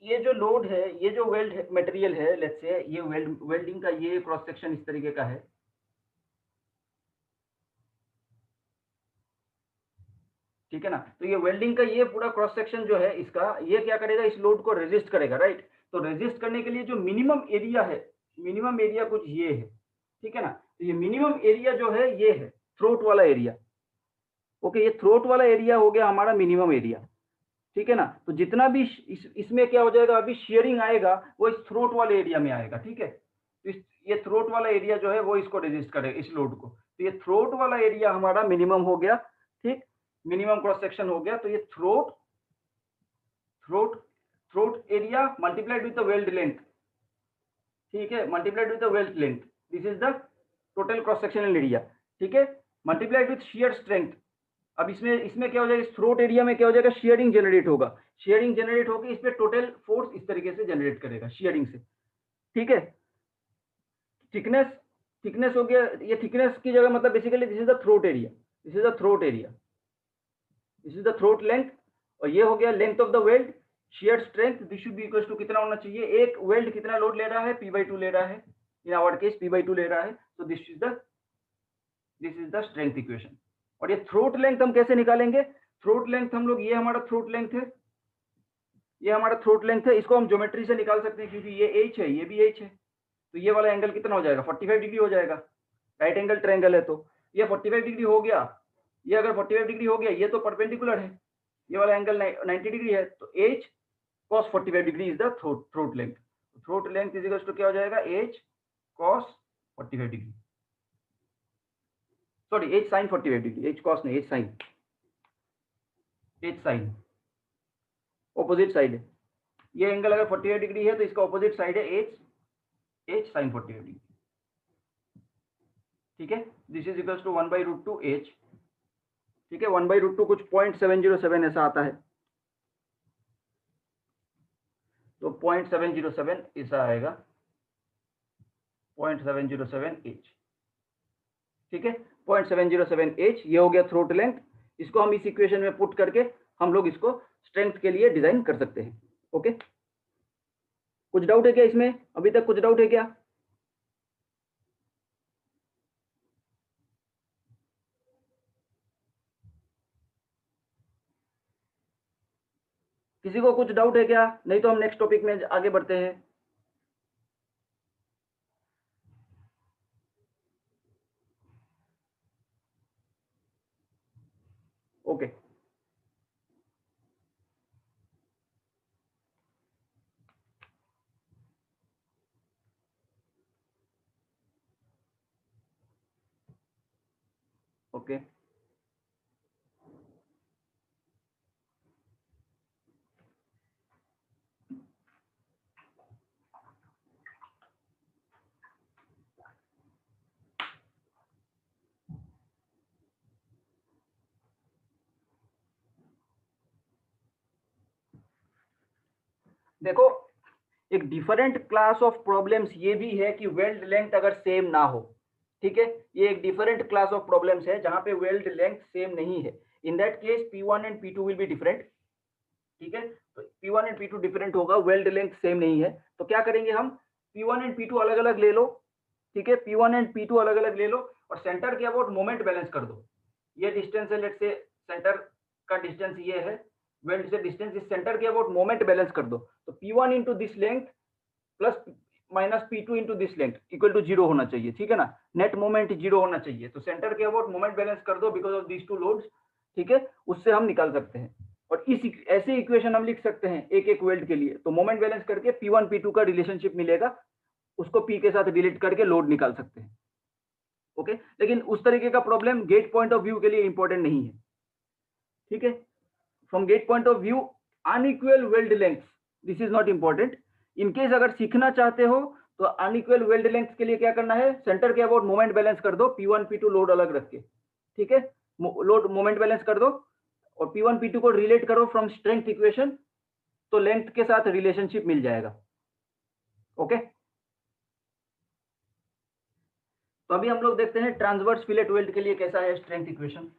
Speaker 1: ये जो लोड है, ये जो वेल्ड मटेरियल है, लेट्स से ये वेल्डिंग का ये क्रॉस सेक्शन इस तरीके का है। ठीक है ना, तो ये वेल्डिंग का ये पूरा क्रॉस सेक्शन जो है इसका, ये क्या करेगा, इस लोड को रेजिस्ट करेगा, राइट। तो रेजिस्ट करने के लिए जो मिनिमम एरिया है, मिनिमम एरिया कुछ ये है। ठीक है ना, तो ये मिनिमम एरिया जो है ये है थ्रोट वाला एरिया। ओके, ये थ्रोट वाला एरिया हो गया हमारा मिनिमम एरिया। ठीक है ना, तो जितना भी इसमें क्या हो जाएगा, अभी शेयरिंग आएगा वो इस थ्रोट वाले एरिया में आएगा। ठीक है, तो ये थ्रोट वाला एरिया जो है वो इसको रेजिस्ट करेगा, इस लोड को। तो ये थ्रोट वाला एरिया हमारा मिनिमम हो गया। ठीक, मिनिमम क्रॉस सेक्शन हो गया। तो ये throat throat throat area multiplied with the weld length. ठीक है, multiplied with the weld length, this is the total cross sectional area. ठीक है, मल्टीप्लाइड विद शियर स्ट्रेंथ। अब इसमें इसमें क्या हो जाएगा, इस थ्रोट एरिया में क्या हो जाएगा, शियरिंग जनरेट होगा। शियरिंग जनरेट होकर इस पे टोटल फोर्स इस तरीके से जनरेट करेगा शियरिंग से। ठीक है, थिकनेस थिकनेस हो गया, ये थिकनेस की जगह मतलब basically this is the throat area, this is the throat area, this is the throat length. और ये हो गया length of the weld. Shear strength this should be equal to कितना होना चाहिए, एक वेल्ड कितना लोड ले रहा है, P/2 ले रहा है, इन आवर केस P/2 ले रहा है। तो this is the strength equation. और ये थ्रोट लेंथ हम कैसे निकालेंगे, थ्रोट लेंथ हम लोग, ये हमारा थ्रोट लेंथ है, ये हमारा थ्रोट लेंथ है, इसको हम ज्योमेट्री से निकाल सकते हैं क्योंकि ये H है, ये भी H है। तो ये वाला एंगल कितना हो जाएगा, 45 डिग्री हो जाएगा। राइट एंगल ट्रायंगल है तो ये 45 डिग्री हो गया। ये अगर 45 डिग्री हो गया, ये तो परपेंडिकुलर है, ये वाला एंगल 90 डिग्री है। तो H cos 45 degree is the throat length. Throat length is equal to क्या हो जाएगा, H cos 45 degree, sorry H sin 45 degree, H cos नहीं, H sin ऑपोजिट साइड है। ये एंगल अगर 48 डिग्री है तो इसका ऑपोजिट साइड है H sin 45 डिग्री। ठीक है, this is equal to 1/√2H। ठीक है, 1/√2 कुछ 0.707 ऐसा आता है, तो 0.707 ऐसा आएगा। 0.707 H, ठीक है, 0.707 H ये हो गया थ्रोट लेंथ। इसको हम इस इक्वेशन में पुट करके हम लोग इसको स्ट्रेंथ के लिए डिजाइन कर सकते हैं। ओके, कुछ डाउट है क्या इसमें? अभी तक कुछ डाउट है क्या? किसी को कुछ डाउट है क्या? नहीं तो हम नेक्स्ट टॉपिक में आगे बढ़ते हैं। ओके, ओके, देखो एक डिफरेंट क्लास ऑफ प्रॉब्लम्स ये भी है कि वेल्ड लेंथ अगर सेम ना हो, ठीक है, ये एक डिफरेंट क्लास ऑफ प्रॉब्लम्स है जहां पे वेल्ड लेंथ सेम नहीं है। In that case P1 and P2 will be different, ठीक है, तो P1 एंड P2 डिफरेंट होगा, वेल्ड लेंथ सेम नहीं है, तो क्या करेंगे हम, P1 एंड P2 अलग अलग ले लो, ठीक है, P1 एंड P2 अलग अलग ले लो और सेंटर के अबाउट मोमेंट बैलेंस कर दो। ये डिस्टेंस है, लेट्स से सेंटर का डिस्टेंस ये है, वेल्ड से डिस्टेंस इस सेंटर के अबाउट मोमेंट बैलेंस कर दो, तो P1 into this length plus minus P2 into this length equal to 0 होना चाहिए, ठीक है ना, नेट मोमेंट 0 होना चाहिए, तो सेंटर के अबाउट मोमेंट बैलेंस कर दो because of these two loads, ठीक है, उससे हम निकाल सकते हैं। और इस ऐसे इक्वेशन हम लिख सकते हैं एक एक वेल्ड के लिए, तो मोमेंट बैलेंस करके P1 P2 का रिलेशनशिप मिलेगा, उसको P के साथ रिलेट करके लोड निकाल सकते हैं। ओके, लेकिन उस तरीके का problem GATE point of view के लिए इंपॉर्टेंट नहीं है, ठीक है, from GATE point of view unequal weld length this is not important. In case अगर सीखना चाहते हो तो अनइक्वल वेल्ड लेंथ के लिए क्या करना है, सेंटर के अबाउट मोमेंट बैलेंस कर दो, P1 P2 लोड अलग रख के, ठीक है, लोड मोमेंट बैलेंस कर दो और P1 P2 को रिलेट करो फ्रॉम स्ट्रेंथ इक्वेशन, तो लेंथ के साथ रिलेशनशिप मिल जाएगा। ओके, तो अभी हम लोग देखते हैं ट्रांसवर्स फिलेट वेल्ड के लिए कैसा है स्ट्रेंथ इक्वेशन।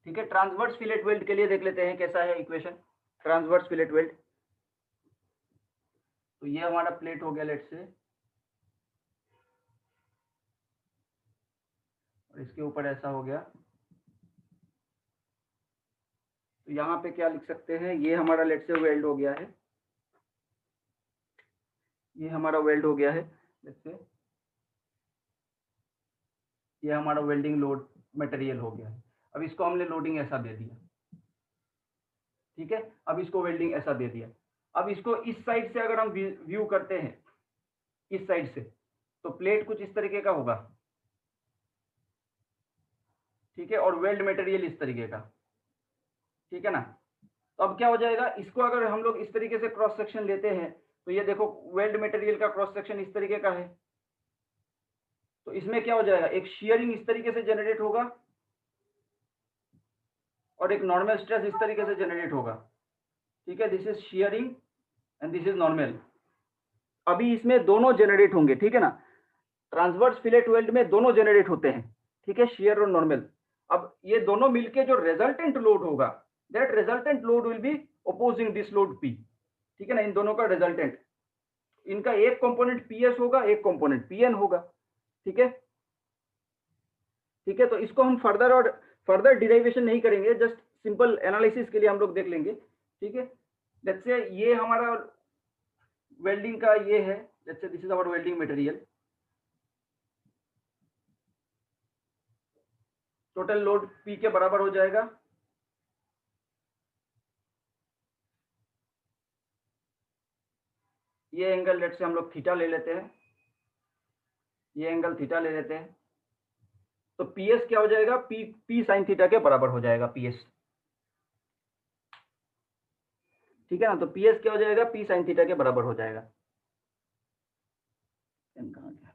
Speaker 1: ठीक है, ट्रांसवर्स फिलेट वेल्ड के लिए देख लेते हैं कैसा है इक्वेशन ट्रांसवर्स फिलेट वेल्ड। तो ये हमारा प्लेट हो गया लेट से, और इसके ऊपर ऐसा हो गया, तो यहाँ पे क्या लिख सकते हैं, ये हमारा लेट से वेल्ड हो गया है, ये हमारा वेल्ड हो गया है लेट से, ये हमारा वेल्डिंग लोड मटेरियल हो गया है। अब इसको हमने लोडिंग ऐसा दे दिया, ठीक है, अब इसको वेल्डिंग ऐसा दे दिया। अब इसको इस साइड से अगर हम व्यू करते हैं इस साइड से, तो प्लेट कुछ इस तरीके का होगा, ठीक है, और वेल्ड मटेरियल इस तरीके का, ठीक है ना। तो अब क्या हो जाएगा, इसको अगर हम लोग इस तरीके से क्रॉस सेक्शन लेते हैं, तो ये देखो वेल्ड मटेरियल का क्रॉस सेक्शन इस तरीके का है, तो इसमें क्या हो जाएगा, एक शियरिंग इस तरीके से जनरेट होगा और एक नॉर्मल स्ट्रेस इस तरीके से जनरेट होगा, ठीक है, this is shearing and this is normal. अभी इसमें दोनों जनरेट होंगे, ठीक है ना, ट्रांसवर्स फिलेट वेल्ड में दोनों जनरेट होते हैं, ठीक है, शियर और नॉर्मल। अब ये दोनों मिलके जो रिजल्टेंट लोड होगा, that resultant load will be opposing this load P, ठीक है ना, इन दोनों का रिजल्टेंट, इनका एक कंपोनेंट PS होगा, एक कंपोनेंट PN होगा, ठीक है, ठीक है, तो इसको हम फर्दर डिराइवेशन नहीं करेंगे, जस्ट सिंपल एनालिसिस के लिए हम लोग देख लेंगे, ठीक है। लेट्स से ये हमारा वेल्डिंग का ये है, let's say this is our welding material, total load P के बराबर हो जाएगा, ये एंगल लेट से हम लोग थीटा ले लेते हैं, ये एंगल थीटा ले लेते हैं, तो PS क्या हो जाएगा, P sin थीटा के बराबर हो जाएगा PS, ठीक है ना। तो PS क्या हो जाएगा, P sin थीटा के बराबर हो जाएगा। कहाँ गया?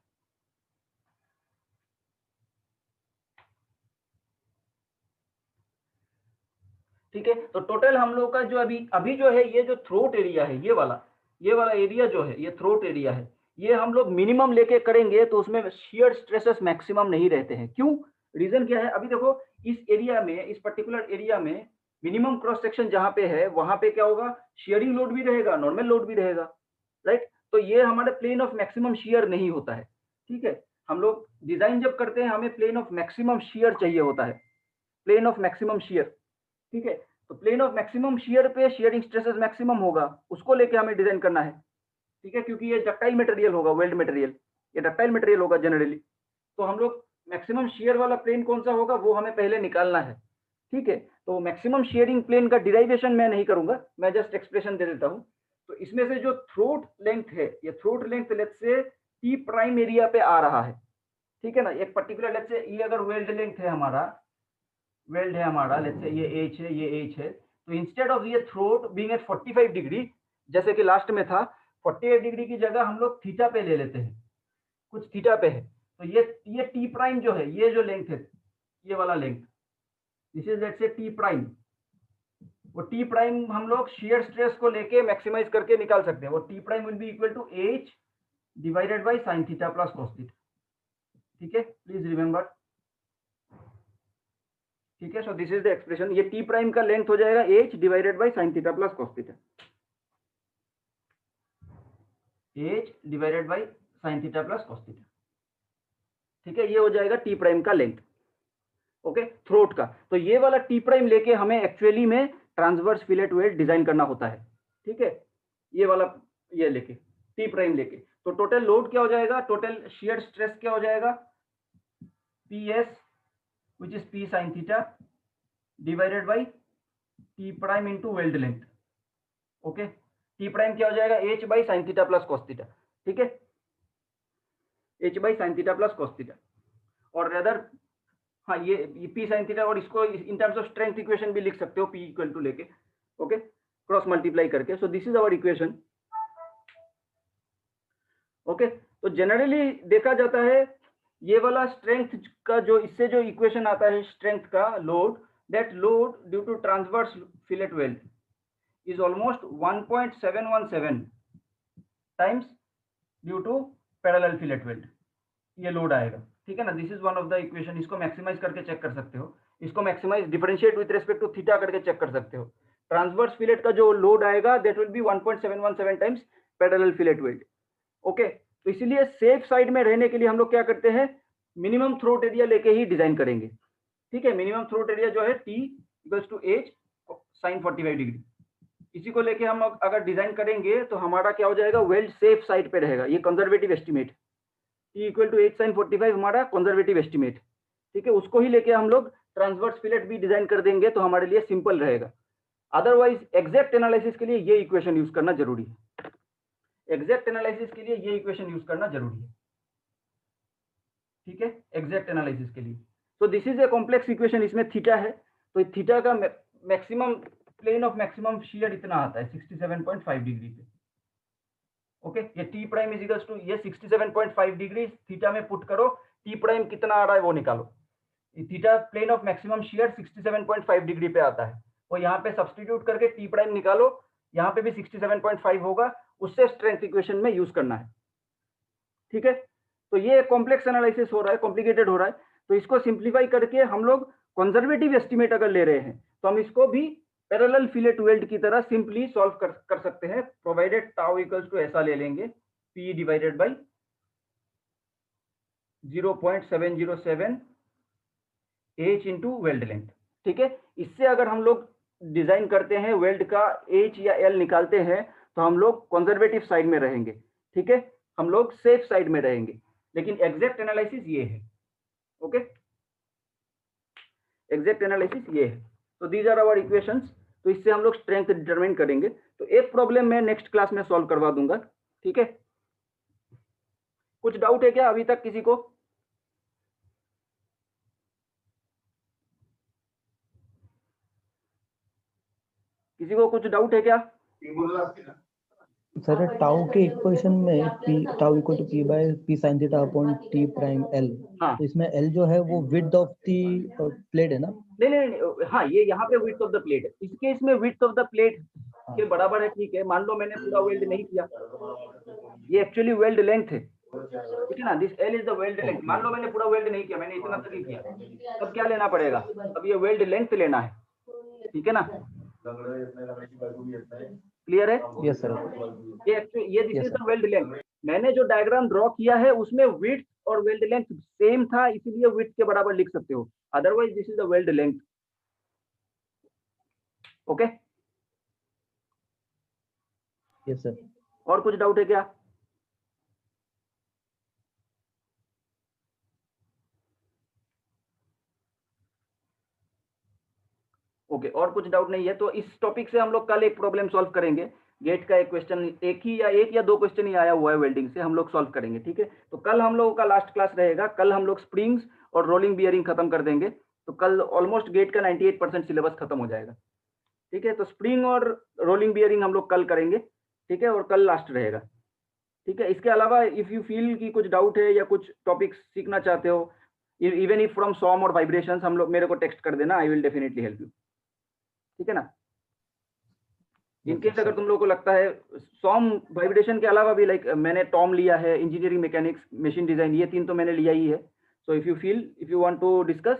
Speaker 1: ठीक है, तो टोटल हम लोग का जो अभी जो है ये जो थ्रोट एरिया है, ये वाला एरिया जो है, ये थ्रोट एरिया है, ये हम लोग मिनिमम लेके करेंगे तो उसमें शियर स्ट्रेसेस मैक्सिमम नहीं रहते हैं। क्यों, रीजन क्या है, अभी देखो इस एरिया में, इस पर्टिकुलर एरिया में मिनिमम क्रॉस सेक्शन जहां पे है वहां पे क्या होगा, शियरिंग लोड भी रहेगा, नॉर्मल लोड भी रहेगा, राइट। तो ये हमारे प्लेन ऑफ मैक्सिमम शियर नहीं होता है, ठीक है। हम लोग डिजाइन जब करते हैं हमें प्लेन ऑफ मैक्सिमम शियर चाहिए होता है, प्लेन ऑफ मैक्सिमम शियर, ठीक है। तो प्लेन ऑफ मैक्सिमम शियर पे शियरिंग स्ट्रेसेस मैक्सिमम होगा, उसको लेके हमें डिजाइन करना है, ठीक है, क्योंकि ये डक्टाइल मटेरियल होगा, वेल्ड मटेरियल, ये डक्टाइल मटेरियल होगा जनरली। तो हम लोग मैक्सिमम शियर वाला प्लेन कौन सा होगा वो हमें पहले निकालना है, ठीक है। तो मैक्सिमम शियरिंग प्लेन का डिराइवेशन मैं नहीं करूंगा, मैं जस्ट एक्सप्रेशन दे देता हूं। तो इसमें से जो थ्रोट लेंथ है, ये throat length let's say T prime area पे आ रहा है, ठीक है ना। एक पर्टिकुलर लेट्स से ये अगर वेल्ड लेंथ है हमारा, वेल्ड है हमारा, लेट्स से ये एच है, ये एच है, तो इंस्टेड ऑफ ये थ्रोट बीइंग एट 45 डिग्री, जैसे कि लास्ट में था 48 डिग्री की जगह हम लोग थीटा पे ले लेते हैं, कुछ थीटा पे है। तो ये टी प्राइम जो है, ये जो लेंथ है, ये वाला length, this is let's say T prime. वो टी प्राइम हम लोग शियर स्ट्रेस को लेके मैक्सिमाइज करके निकाल सकते हैं। वो T prime will be equal to H divided by sine theta plus cos theta, ठीक है, प्लीज रिमेंबर, ठीक है। So this is the expression, ये टी प्राइम का लेंथ हो जाएगा H divided by sine theta plus cos theta, H divided by sine theta plus cos theta, ठीक है। ये हो जाएगा टी प्राइम का लेंथ, ओके, थ्रोट का। तो ये वाला टी प्राइम लेके हमें एक्चुअली में ट्रांसवर्स फिलेट वेल्ड डिजाइन करना होता है, ठीक है। ये वाला ये लेके टी प्राइम लेके, तो टोटल लोड क्या हो जाएगा, टोटल शियर स्ट्रेस क्या हो जाएगा, PS which is P sin theta divided by T prime into weld length, okay. T prime क्या हो जाएगा, H by sin theta plus cos theta, ठीक है, H by sin theta plus cos theta। और rather हाँ, ये P sin theta, और इसको in terms of strength equation भी लिख सकते हो, P इक्वल टू लेके, ओके, क्रॉस मल्टीप्लाई करके। So this is our equation, okay. तो जनरली देखा जाता है ये वाला स्ट्रेंथ का जो, इससे जो इक्वेशन आता है स्ट्रेंथ का, load, that load due to transverse fillet weld is almost 1.717 times due to parallel fillet weld, ये लोड आएगा, ठीक है ना। This is one of the equation, इसको मैक्सिमाइज करके चेक कर सकते हो, इसको maximize differentiate with respect to theta करके चेक कर सकते हो। ट्रांसवर्स फिलेट का जो लोड आएगा that will be 1.717 times parallel fillet weld, okay. तो इसीलिए सेफ साइड में रहने के लिए हम लोग क्या करते हैं, मिनिमम थ्रोट एरिया लेके ही डिजाइन करेंगे, ठीक है। मिनिमम थ्रोट एरिया जो है T equals to H sine 45 degree, इसी को लेके हम अगर डिजाइन करेंगे तो हमारा क्या हो जाएगा, वेल्ड सेफ साइड पे रहेगा। ये conservative estimate, T equal to H sine 45 हमारा कंजर्वेटिव एस्टिमेट, ठीक है। उसको ही लेके हम लोग ट्रांसवर्स फिलेट भी डिजाइन कर देंगे तो हमारे लिए सिंपल रहेगा। अदरवाइज एग्जैक्ट एनालिसिस के लिए ये इक्वेशन यूज करना जरूरी है, एग्जैक्ट एनालिसिस के लिए ये इक्वेशन यूज करना जरूरी है, ठीक है, एग्जैक्ट एनालिसिस के लिए। तो this is a complex equation, इसमें थीटा है, तो थीटा का maximum plane of maximum shear इतना आता है 67.5 डिग्री पे, ओके। ये T prime is equals to ये 67.5 डिग्री थीटा में पुट करो, टी प्राइम कितना आ रहा है वो निकालो। Theta plane of maximum shear 67.5 degree पे आता है, वो यहाँ पे सब्सटीट्यूट करके टी प्राइम निकालो, यहाँ पे भी 67.5 होगा, उससे स्ट्रेंथ इक्वेशन में यूज करना है, ठीक है। तो ये कॉम्प्लेक्स एनालिसिस हो रहा है, कॉम्प्लिकेटेड हो रहा है, तो इसको सिंप्लीफाई करके हम लोग कंजर्वेटिव एस्टिमेट अगर ले रहे हैं तो हम इसको भी पैरेलल फिलेट वेल्ड की तरह सिंपली सॉल्व कर सकते हैं, प्रोवाइडेड टाउ इक्वल्स टू ऐसा ले लेंगे, P divided by 0.707 H into weld length, ठीक है। इससे अगर हम लोग डिजाइन करते हैं वेल्ड का H या L निकालते हैं तो हम लोग कंजर्वेटिव साइड में रहेंगे, ठीक है, हम लोग सेफ साइड में रहेंगे। लेकिन एग्जैक्ट एनालिसिस ये है, ओके, एग्जैक्ट एनालिसिस ये है। तो दीज आर आवर इक्वेशंस, तो इससे हम लोग स्ट्रेंथ डिटरमाइन करेंगे। तो एक प्रॉब्लम मैं नेक्स्ट क्लास में सॉल्व करवा दूंगा, ठीक है। कुछ डाउट है क्या अभी तक किसी को? किसी को कुछ डाउट है क्या?
Speaker 2: सर टाउ के इक्वेशन में P tau equal to P by P sine theta upon T prime L,
Speaker 1: हाँ
Speaker 2: तो इसमें एल जो है वो विड्थ ऑफ द प्लेट है ना?
Speaker 1: नहीं नहीं नहीं, हाँ ये यहाँ पे विड्थ ऑफ द प्लेट है, इसके इसमें विड्थ ऑफ द प्लेट के बराबर है, ठीक है। मान लो मैंने पूरा वेल्ड नहीं किया, ये एक्चुअली वेल्ड लेंथ है, ठीक है ना, this L is the weld length. मान लो मैंने पूरा वेल्ड नहीं किया, मैंने इतना तक ही किया, तब क्या लेना पड़ेगा? अब ये वेल्ड लेंथ लेना है, ठीक है ना, क्लियर है?
Speaker 2: Yes sir.
Speaker 1: ये this
Speaker 2: Yes,
Speaker 1: is
Speaker 2: sir.
Speaker 1: The weld length. मैंने जो डायग्राम ड्रॉ किया है उसमें विड्थ और वेल्ड लेंथ सेम था, इसीलिए विड्थ के बराबर लिख सकते हो, otherwise this is the weld length. Okay,
Speaker 2: yes sir.
Speaker 1: और कुछ डाउट है क्या? ओके, और कुछ डाउट नहीं है तो इस टॉपिक से हम लोग कल एक प्रॉब्लम सॉल्व करेंगे। गेट का एक क्वेश्चन, एक या दो क्वेश्चन ही आया हुआ है वेल्डिंग से, हम लोग सॉल्व करेंगे, ठीक है। तो कल हम लोगों का लास्ट क्लास रहेगा, कल हम लोग स्प्रिंग्स और रोलिंग बियरिंग खत्म कर देंगे, तो कल ऑलमोस्ट गेट का 98% सिलेबस खत्म हो जाएगा, ठीक है। तो स्प्रिंग और रोलिंग बियरिंग हम लोग कल करेंगे, ठीक है, और कल लास्ट रहेगा, ठीक है। इसके अलावा इफ यू फील कि कुछ डाउट है या कुछ टॉपिक सीखना चाहते हो, इवन इफ फ्रॉम सॉम और वाइब्रेशंस, हम लोग मेरे को टेक्स्ट कर देना, I will definitely help you, ठीक है ना। इनकेस अगर तुम लोगों को लगता है सॉम वाइब्रेशन के अलावा भी, लाइक मैंने टॉम लिया है, इंजीनियरिंग मैकेनिक्स, मशीन डिजाइन, ये तीन तो मैंने लिया ही है। So if you want to discuss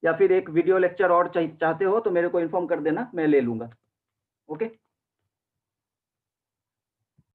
Speaker 1: या फिर एक वीडियो लेक्चर और चाहते हो तो मेरे को इन्फॉर्म कर देना, मैं ले लूंगा। ओके।